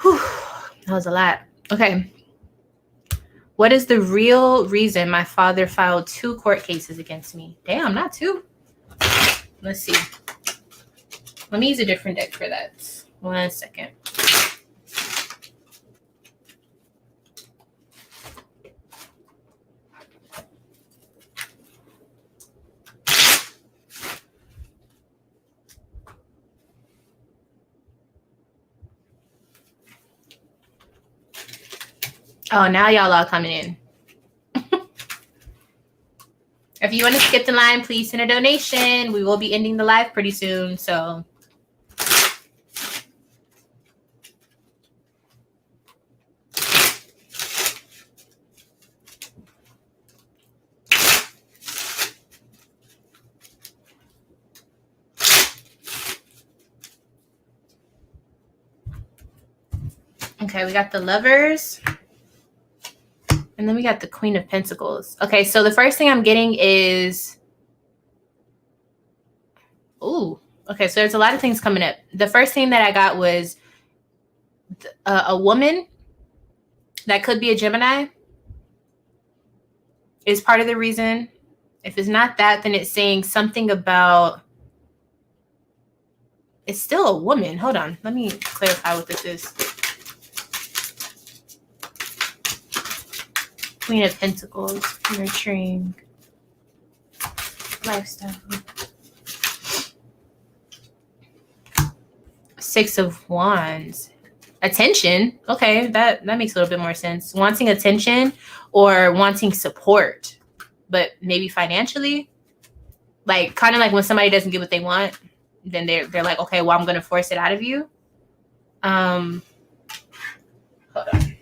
Whew, that was a lot. Okay. What is the real reason my father filed 2 court cases against me? Damn, not 2. Let's see. Let me use a different deck for that. 1 second. Oh, now y'all are coming in. If you want to skip the line, please send a donation. We will be ending the live pretty soon, so. Okay, we got the Lovers. And then we got the Queen of Pentacles. Okay, so the first thing I'm getting is... Ooh, okay, so there's a lot of things coming up. The first thing that I got was a woman that could be a Gemini is part of the reason. If it's not that, then it's saying something about... It's still a woman. Hold on. Let me clarify what this is. Queen of Pentacles, nurturing, lifestyle. 6 of Wands, attention. Okay, that makes a little bit more sense. Wanting attention or wanting support, but maybe financially. Like kind of like when somebody doesn't get what they want, then they're like, okay, well, I'm gonna force it out of you. Hold on.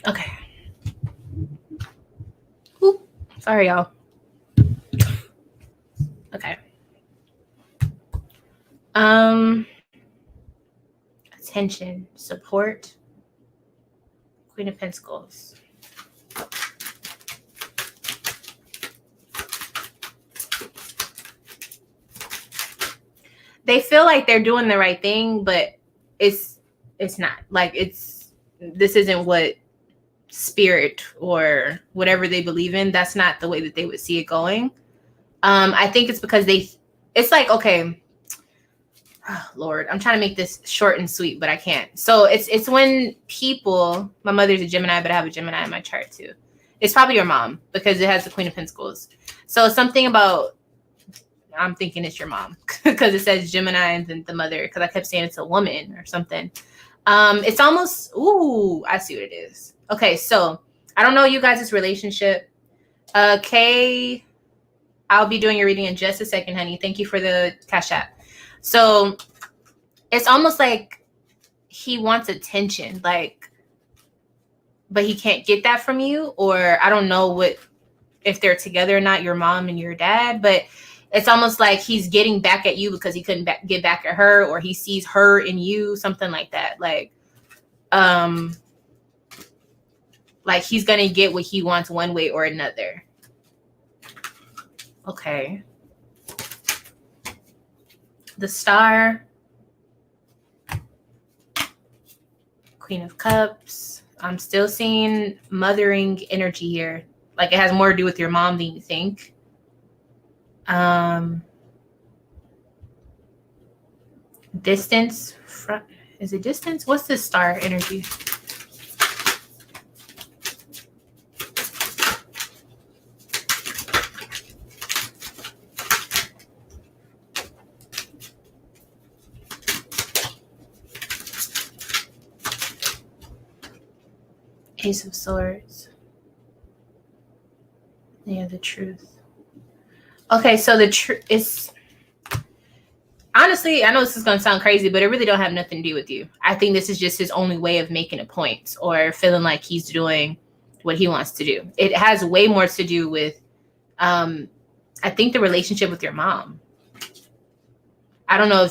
Okay. Oop. Sorry, y'all. Okay. Attention, support, Queen of Pentacles. They feel like they're doing the right thing, but it's not. Like this isn't what spirit or whatever they believe in, that's not the way that they would see it going. I think it's because it's like, okay, oh, Lord, I'm trying to make this short and sweet, but I can't. So it's when people, my mother's a Gemini, but I have a Gemini in my chart too. It's probably your mom because it has the Queen of Pentacles. So something about, I'm thinking it's your mom because it says Gemini and then the mother, because I kept saying it's a woman or something. It's almost, ooh, I see what it is. Okay, so I don't know you guys' relationship. Kay, I'll be doing your reading in just a second, honey. Thank you for the cash app. So it's almost like he wants attention, like, but he can't get that from you, or I don't know what, if they're together or not, your mom and your dad, but it's almost like he's getting back at you because he couldn't get back at her, or he sees her in you, something like that. Like he's gonna get what he wants one way or another. Okay. The Star, Queen of Cups. I'm still seeing mothering energy here. Like it has more to do with your mom than you think. Distance. Is it distance? What's this star energy? Ace of Swords. Yeah, the Truth. Okay, so the truth is, honestly, I know this is going to sound crazy, but it really don't have nothing to do with you. I think this is just his only way of making a point or feeling like he's doing what he wants to do. It has way more to do with, I think, the relationship with your mom. I don't know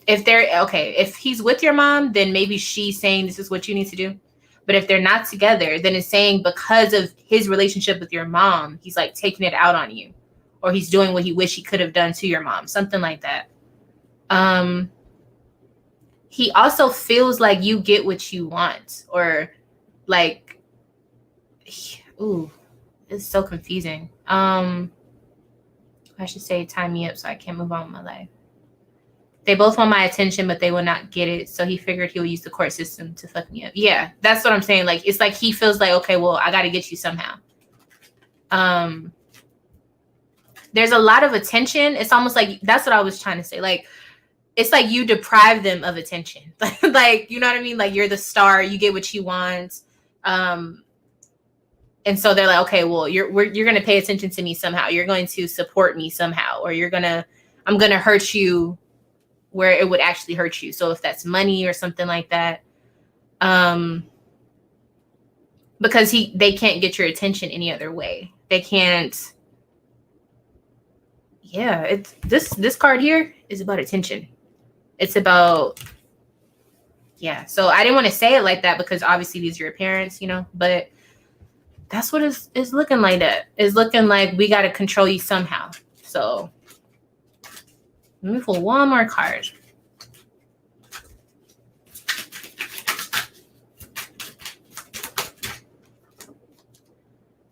if they're, okay, if he's with your mom, then maybe she's saying this is what you need to do. But if they're not together, then it's saying because of his relationship with your mom, he's like taking it out on you, or he's doing what he wish he could have done to your mom, something like that. He also feels like you get what you want, or like, ooh, it's so confusing. I should say tie me up so I can't move on with my life. They both want my attention, but they will not get it. So he figured he would use the court system to fuck me up. Yeah, that's what I'm saying. Like, it's like he feels like, okay, well, I got to get you somehow. There's a lot of attention. It's almost like, that's what I was trying to say. Like, it's like you deprive them of attention. Like, you know what I mean? Like, you're the star. You get what you want. And so they're like, okay, well, you're going to pay attention to me somehow. You're going to support me somehow. Or I'm going to hurt you where it would actually hurt you. So if that's money or something like that, because they can't get your attention any other way. They can't. Yeah, it's this card here is about attention. It's about, yeah. So I didn't want to say it like that because obviously these are your parents, you know, but that's what it's looking like. That it's looking like we got to control you somehow. So let me pull one more card.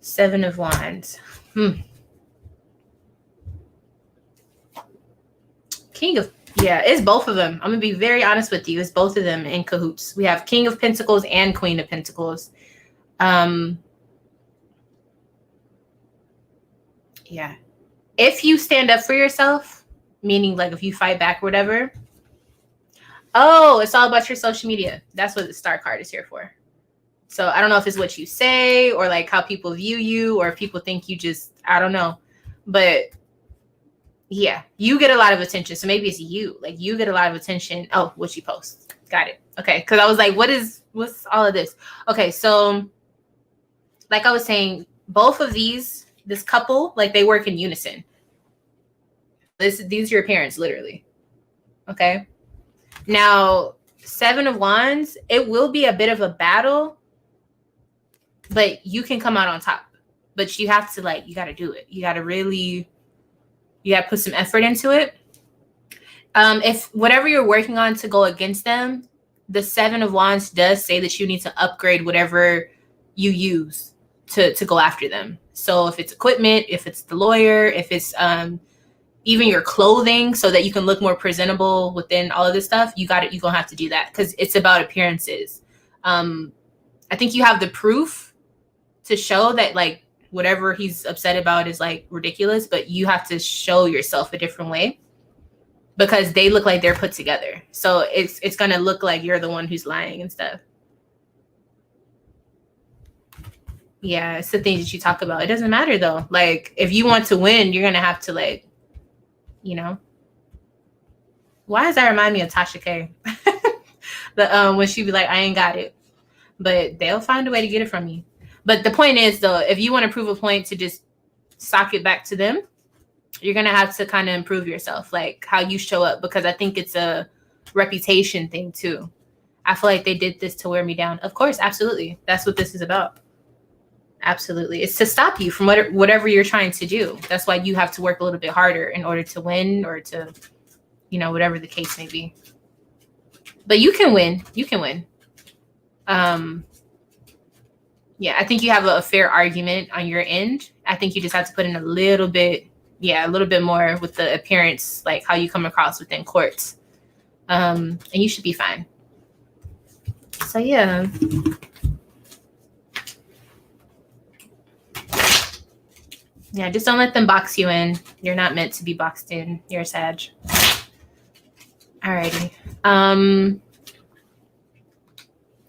Seven of Wands. King of, yeah, it's both of them. I'm going to be very honest with you. It's both of them in cahoots. We have King of Pentacles and Queen of Pentacles. Yeah. If you stand up for yourself, meaning like if you fight back or whatever. Oh, it's all about your social media. That's what the star card is here for. So I don't know if it's what you say or like how people view you, or if people think you just, I don't know. But yeah, you get a lot of attention. So maybe it's you. Like you get a lot of attention. Oh, what you post. Got it. Okay. Because I was like, what's all of this? Okay. So like I was saying, both of this couple, like they work in unison. These are your parents, literally. Okay. Now, Seven of Wands, it will be a bit of a battle, but you can come out on top. But you have to you got to do it. You got to put some effort into it. If whatever you're working on to go against them, the Seven of Wands does say that you need to upgrade whatever you use. to go after them. So if it's equipment, if it's the lawyer, if it's even your clothing, so that you can look more presentable within all of this stuff, you're gonna have to do that, because it's about appearances. I think you have the proof to show that like whatever he's upset about is like ridiculous, but you have to show yourself a different way, because they look like they're put together. So it's gonna look like you're the one who's lying and stuff. Yeah, it's the things that you talk about. It doesn't matter though. Like if you want to win, you're gonna have to like, you know. Why does that remind me of Tasha K? When she be like, I ain't got it. But they'll find a way to get it from you. But the point is though, if you want to prove a point to just sock it back to them, you're gonna have to kind of improve yourself, like how you show up, because I think it's a reputation thing too. I feel like they did this to wear me down. Of course, absolutely. That's what this is about. Absolutely. It's to stop you from whatever you're trying to do. That's why you have to work a little bit harder in order to win, or to, you know, whatever the case may be. But you can win. You can win. Yeah, I think you have a fair argument on your end. I think you just have to put in a little bit more with the appearance, like how you come across within courts. And you should be fine. So yeah. Yeah, just don't let them box you in. You're not meant to be boxed in. You're a Sag. Alrighty.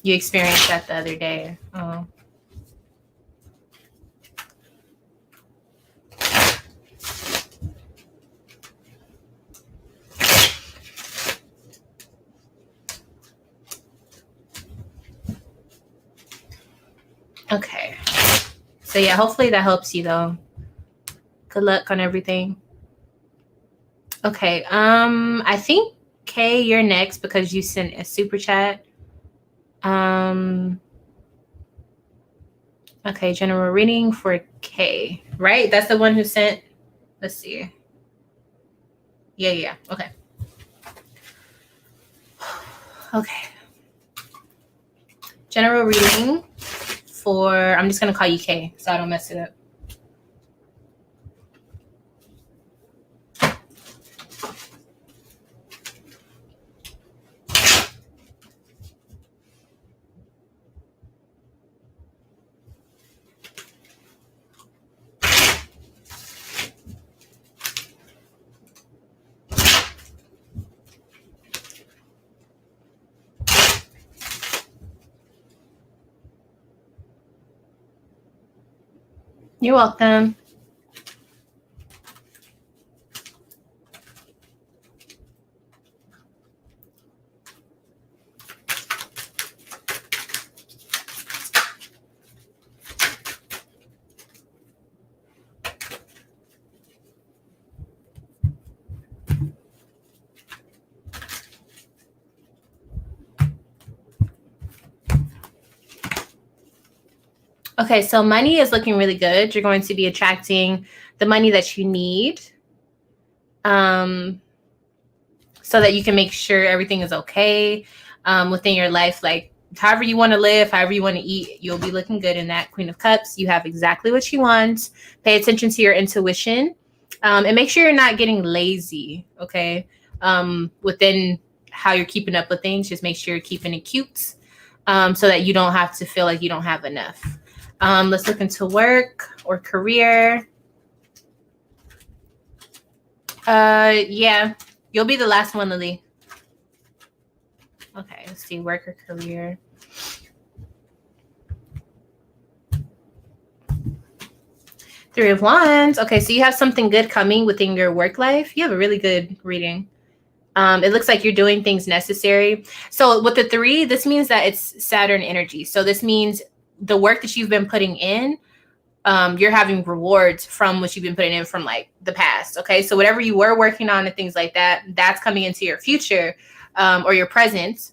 You experienced that the other day. Oh. Okay. So yeah, hopefully that helps you though. Good luck on everything. Okay. I think Kay, you're next because you sent a super chat. Okay, general reading for Kay, right? That's the one who sent. Let's see. Yeah. Okay. Okay. General reading for, I'm just going to call you Kay so I don't mess it up. You're welcome. Okay, so money is looking really good. You're going to be attracting the money that you need, so that you can make sure everything is okay within your life. Like however you want to live, however you want to eat, you'll be looking good in that. Queen of Cups, you have exactly what you want. Pay attention to your intuition, and make sure you're not getting lazy, okay? Within how you're keeping up with things, just make sure you're keeping it cute, so that you don't have to feel like you don't have enough. Let's look into work or career. Yeah, you'll be the last one, Lily. Okay, let's see, work or career. Three of Wands. Okay, so you have something good coming within your work life. You have a really good reading. It looks like you're doing things necessary. So with the 3, this means that it's Saturn energy. So this means the work that you've been putting in, you're having rewards from what you've been putting in from like the past. Okay. So whatever you were working on and things like that, that's coming into your future, or your present.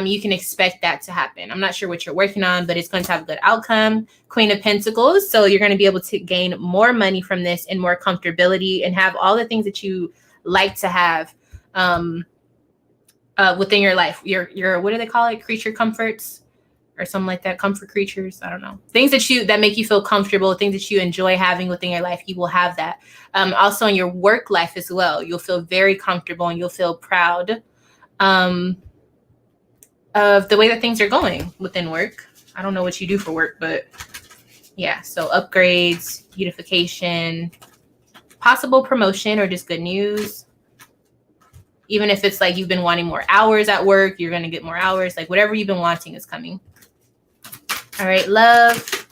You can expect that to happen. I'm not sure what you're working on, but it's going to have a good outcome. Queen of Pentacles. So you're going to be able to gain more money from this and more comfortability and have all the things that you like to have, within your life. Your, what do they call it? Creature comforts. or something like that. Comfort creatures. I don't know. Things that make you feel comfortable, things that you enjoy having within your life, you will have that. Also in your work life as well. You'll feel very comfortable and you'll feel proud of the way that things are going within work. I don't know what you do for work, but yeah. So upgrades, unification, possible promotion, or just good news. Even if it's like you've been wanting more hours at work, you're going to get more hours. Like whatever you've been wanting is coming. All right, love.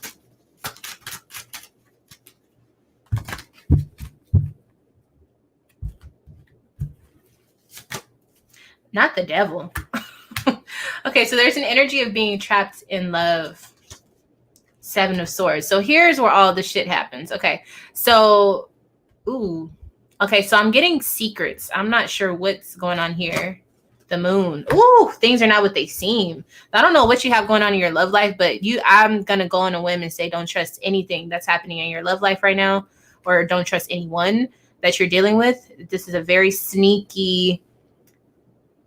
Not the devil. Okay, so there's an energy of being trapped in love. 7 of Swords. So here's where all the shit happens. Okay, so, okay, so I'm getting secrets. I'm not sure what's going on here. The Moon. Ooh, things are not what they seem. I don't know what you have going on in your love life, but I'm going to go on a whim and say don't trust anything that's happening in your love life right now, or don't trust anyone that you're dealing with. This is a very sneaky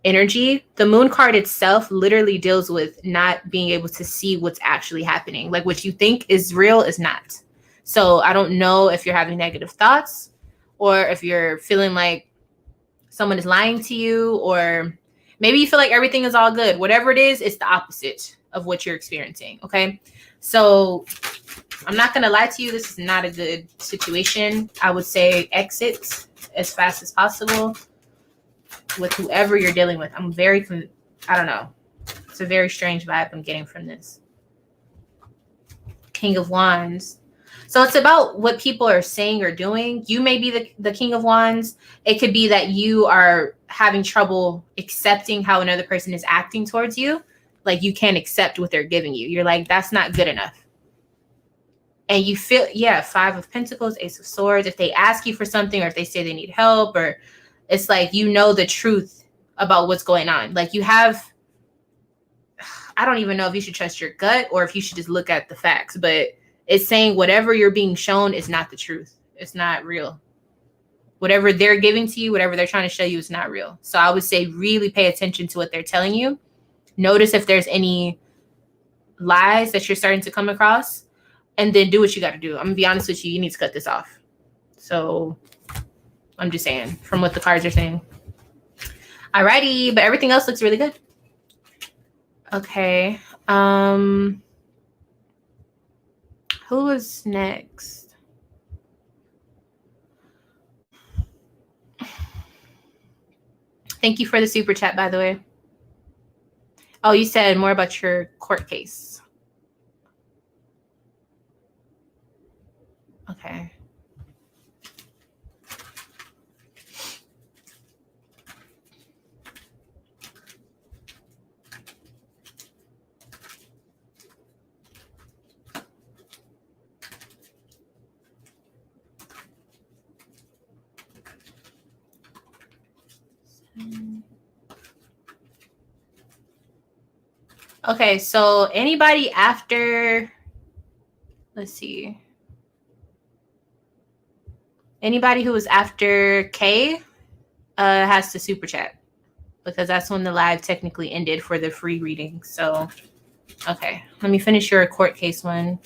energy. The Moon card itself literally deals with not being able to see what's actually happening. Like what you think is real is not. So I don't know if you're having negative thoughts or if you're feeling like someone is lying to you, or maybe you feel like everything is all good. Whatever it is, it's the opposite of what you're experiencing. Okay. So I'm not going to lie to you. This is not a good situation. I would say exit as fast as possible with whoever you're dealing with. I don't know. It's a very strange vibe I'm getting from this. King of Wands. So it's about what people are saying or doing. You may be the King of Wands. It could be that you are having trouble accepting how another person is acting towards you. Like you can't accept what they're giving you. You're like, that's not good enough. And you feel, 5 of Pentacles, Ace of Swords. If they ask you for something, or if they say they need help, or it's like, you know the truth about what's going on. Like I don't even know if you should trust your gut or if you should just look at the facts, but it's saying whatever you're being shown is not the truth. It's not real. Whatever they're giving to you, whatever they're trying to show you is not real. So I would say really pay attention to what they're telling you. Notice if there's any lies that you're starting to come across, and then do what you got to do. I'm going to be honest with you. You need to cut this off. So I'm just saying from what the cards are saying. Alrighty, but everything else looks really good. Okay. Who is next? Thank you for the super chat, by the way. Oh, you said more about your court case. Okay. Okay, so anybody after, let's see. Anybody who was after K has to super chat, because that's when the live technically ended for the free reading. So, okay, let me finish your court case one.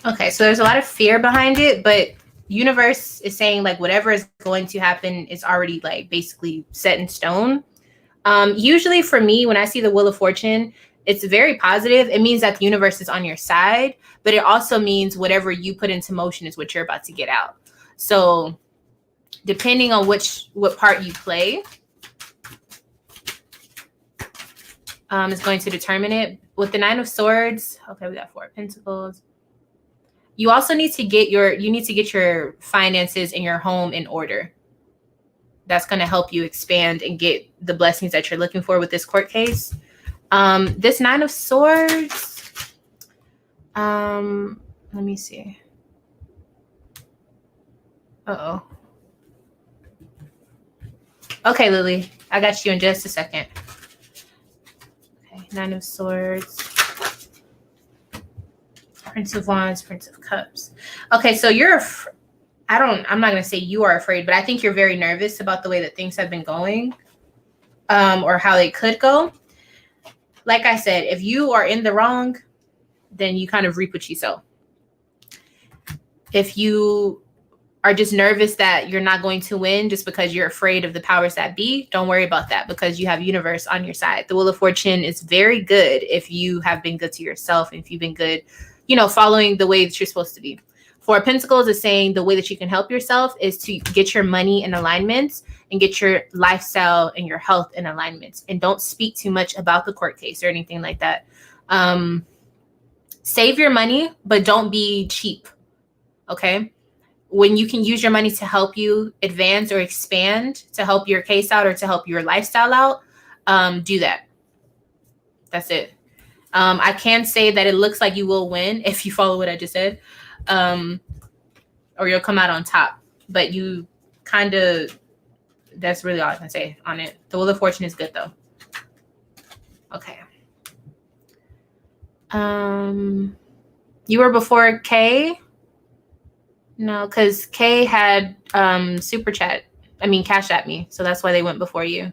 Okay, so there's a lot of fear behind it, but universe is saying like whatever is going to happen is already like basically set in stone. Usually for me, when I see the Wheel of Fortune, it's very positive. It means that the universe is on your side, but it also means whatever you put into motion is what you're about to get out. So depending on what part you play is going to determine it. With the 9 of Swords, okay, we got 4 of Pentacles. You also need to get your finances in your home in order. That's going to help you expand and get the blessings that you're looking for with this court case. This 9 of Swords. Let me see. Uh-oh. Okay, Lily. I got you in just a second. Okay. Nine of Swords, Prince of Wands, Prince of Cups. Okay, so I'm not going to say you are afraid, but I think you're very nervous about the way that things have been going, or how they could go. Like I said, if you are in the wrong, then you kind of reap what you sow. If you are just nervous that you're not going to win just because you're afraid of the powers that be, don't worry about that, because you have universe on your side. The Wheel of Fortune is very good if you have been good to yourself and if you've been good, following the way that you're supposed to be. Four of Pentacles is saying the way that you can help yourself is to get your money in alignments and get your lifestyle and your health in alignments. And don't speak too much about the court case or anything like that. Save your money, but don't be cheap. Okay? When you can use your money to help you advance or expand, to help your case out or to help your lifestyle out, do that. That's it. I can say that it looks like you will win if you follow what I just said, or you'll come out on top. But you that's really all I can say on it. The Wheel of Fortune is good though. Okay. You were before K? No, because K had cash at me. So that's why they went before you.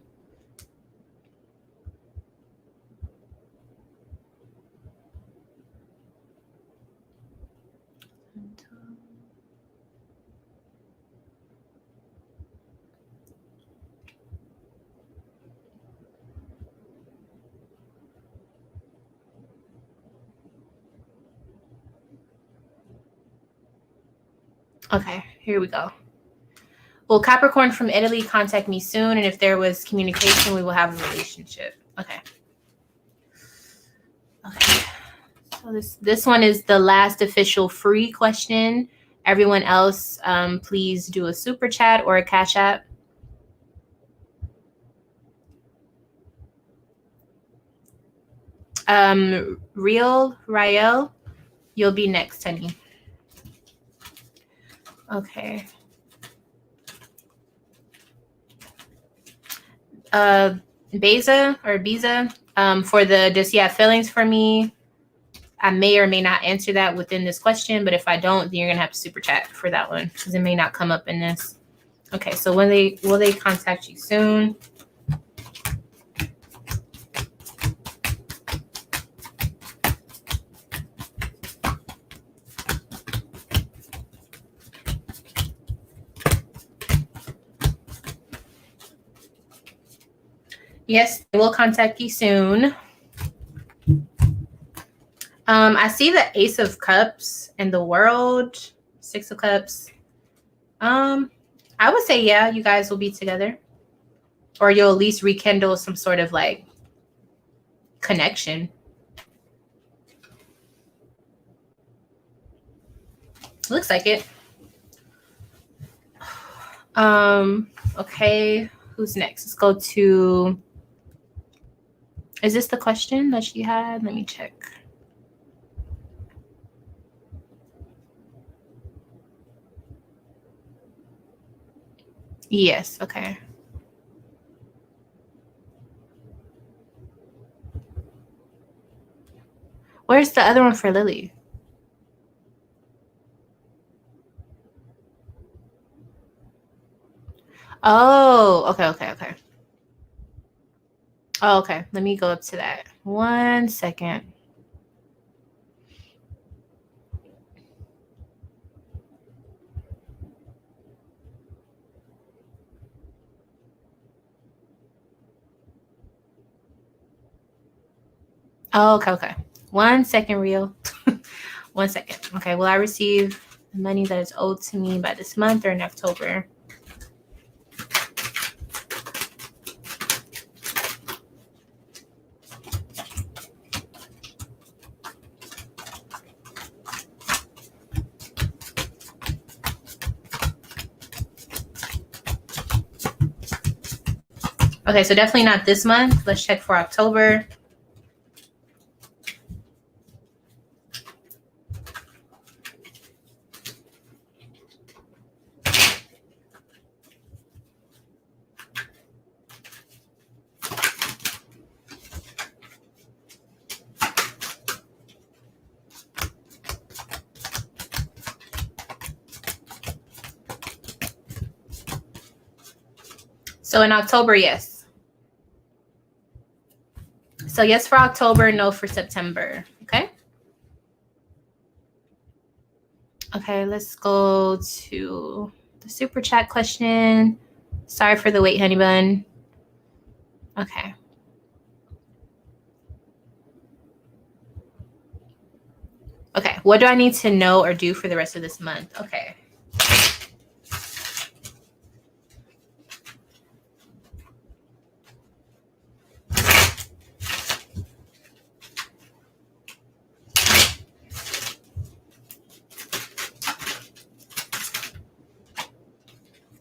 Okay, here we go. Will Capricorn from Italy contact me soon? And if there was communication, we will have a relationship. Okay. Okay. So this one is the last official free question. Everyone else, please do a super chat or a cash app. Rael, you'll be next, honey. Okay. Beza, for the does he have feelings for me? I may or may not answer that within this question, but if I don't, then you're gonna have to super chat for that one because it may not come up in this. Okay, so will they contact you soon? Yes, they will contact you soon. I see the Ace of Cups and the World, Six of Cups. I would say, yeah, you guys will be together. Or you'll at least rekindle some sort of like connection. Looks like it. Okay, who's next? Let's go to... Is this the question that she had? Let me check. Yes, okay. Where's the other one for Lily? Oh, okay. Oh, okay. Let me go up to that. 1 second. Oh, okay. 1 second, Rio. 1 second. Okay, will I receive the money that is owed to me by this month or in October? Okay, so definitely not this month. Let's check for October. So in October, yes. So yes for October, no for September. Okay. Okay, let's go to the super chat question. Sorry for the wait, honey bun. Okay. Okay, what do I need to know or do for the rest of this month? Okay.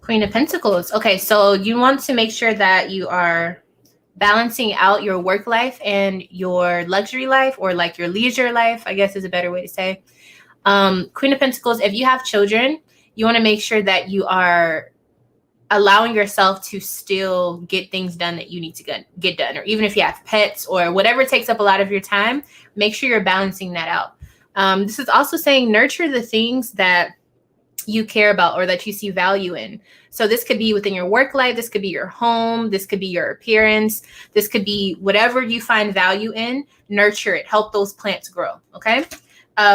Queen of Pentacles. Okay, so you want to make sure that you are balancing out your work life and your luxury life, or like your leisure life, I guess is a better way to say. Queen of Pentacles, if you have children, you want to make sure that you are allowing yourself to still get things done that you need to get done. Or even if you have pets or whatever takes up a lot of your time, make sure you're balancing that out. This is also saying nurture the things that you care about or that you see value in. So this could be within your work life, this could be your home, this could be your appearance, this could be whatever you find value in. Nurture it, help those plants grow. Okay.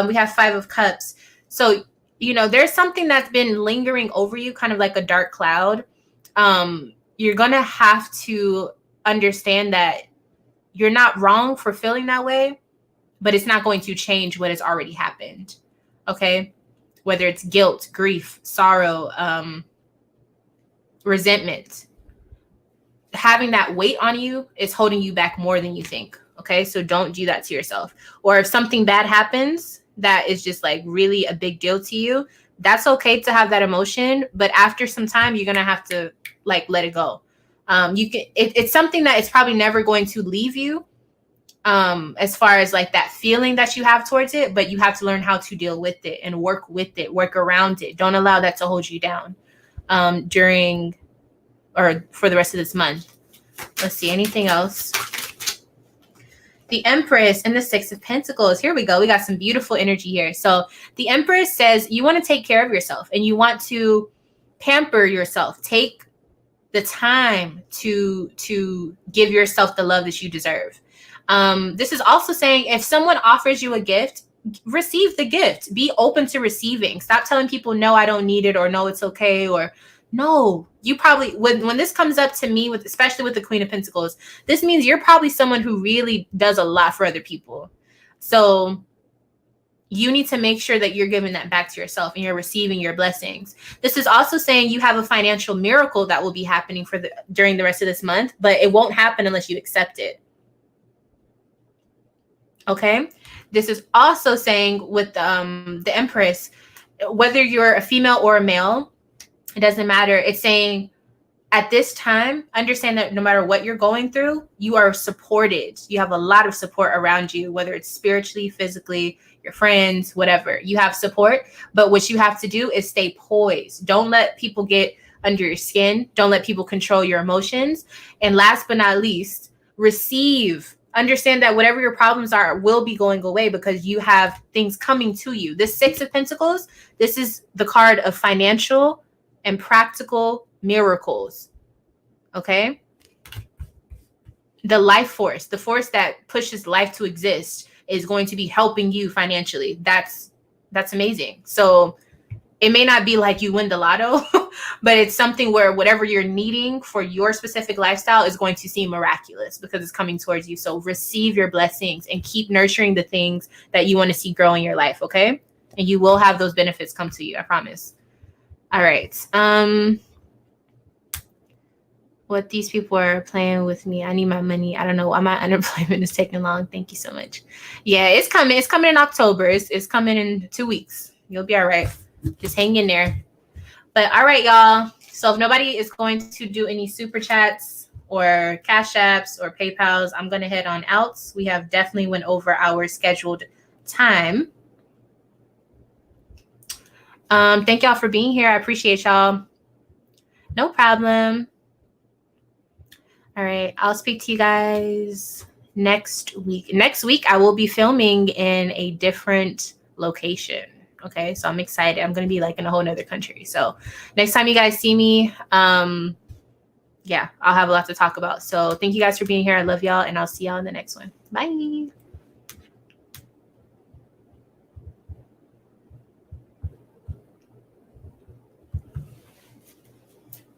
We have 5 of Cups. So, you know, there's something that's been lingering over you, kind of like a dark cloud. You're going to have to understand that you're not wrong for feeling that way, but it's not going to change what has already happened. Okay. Whether it's guilt, grief, sorrow, resentment, having that weight on you is holding you back more than you think. Okay. So don't do that to yourself. Or if something bad happens that is just like really a big deal to you, that's okay to have that emotion. But after some time, you're going to have to like let it go. It's something that is probably never going to leave you, as far as like that feeling that you have towards it, but you have to learn how to deal with it and work with it, work around it. Don't allow that to hold you down during or for the rest of this month. Let's see, anything else? The Empress and the 6 of Pentacles. Here we go. We got some beautiful energy here. So the Empress says you want to take care of yourself and you want to pamper yourself. Take the time to give yourself the love that you deserve. This is also saying if someone offers you a gift, receive the gift. Be open to receiving. Stop telling people, no, I don't need it, or no, it's okay, or no. You probably, when this comes up to me, especially with the Queen of Pentacles, this means you're probably someone who really does a lot for other people. So you need to make sure that you're giving that back to yourself and you're receiving your blessings. This is also saying you have a financial miracle that will be happening during the rest of this month, but it won't happen unless you accept it. Okay. This is also saying with the Empress, whether you're a female or a male, it doesn't matter. It's saying at this time, understand that no matter what you're going through, you are supported. You have a lot of support around you, whether it's spiritually, physically, your friends, whatever. You have support, but what you have to do is stay poised. Don't let people get under your skin. Don't let people control your emotions. And last but not least, receive. Understand that whatever your problems are will be going away because you have things coming to you. This 6 of Pentacles, this is the card of financial and practical miracles. Okay? The life force, the force that pushes life to exist, is going to be helping you financially. That's amazing. So it may not be like you win the lotto, but it's something where whatever you're needing for your specific lifestyle is going to seem miraculous because it's coming towards you. So receive your blessings and keep nurturing the things that you want to see grow in your life, okay? And you will have those benefits come to you, I promise. All right. What these people are playing with me. I need my money. I don't know why my unemployment is taking long. Thank you so much. Yeah, it's coming. It's coming in October. It's coming in 2 weeks. You'll be all right. Just hang in there. But all right, y'all. So if nobody is going to do any super chats or cash apps or PayPals, I'm going to head on out. We have definitely went over our scheduled time. Thank y'all for being here. I appreciate y'all. No problem. All right. I'll speak to you guys next week. Next week, I will be filming in a different location. Okay. So I'm excited. I'm going to be like in a whole nother country. So next time you guys see me, yeah, I'll have a lot to talk about. So thank you guys for being here. I love y'all, and I'll see y'all in the next one. Bye.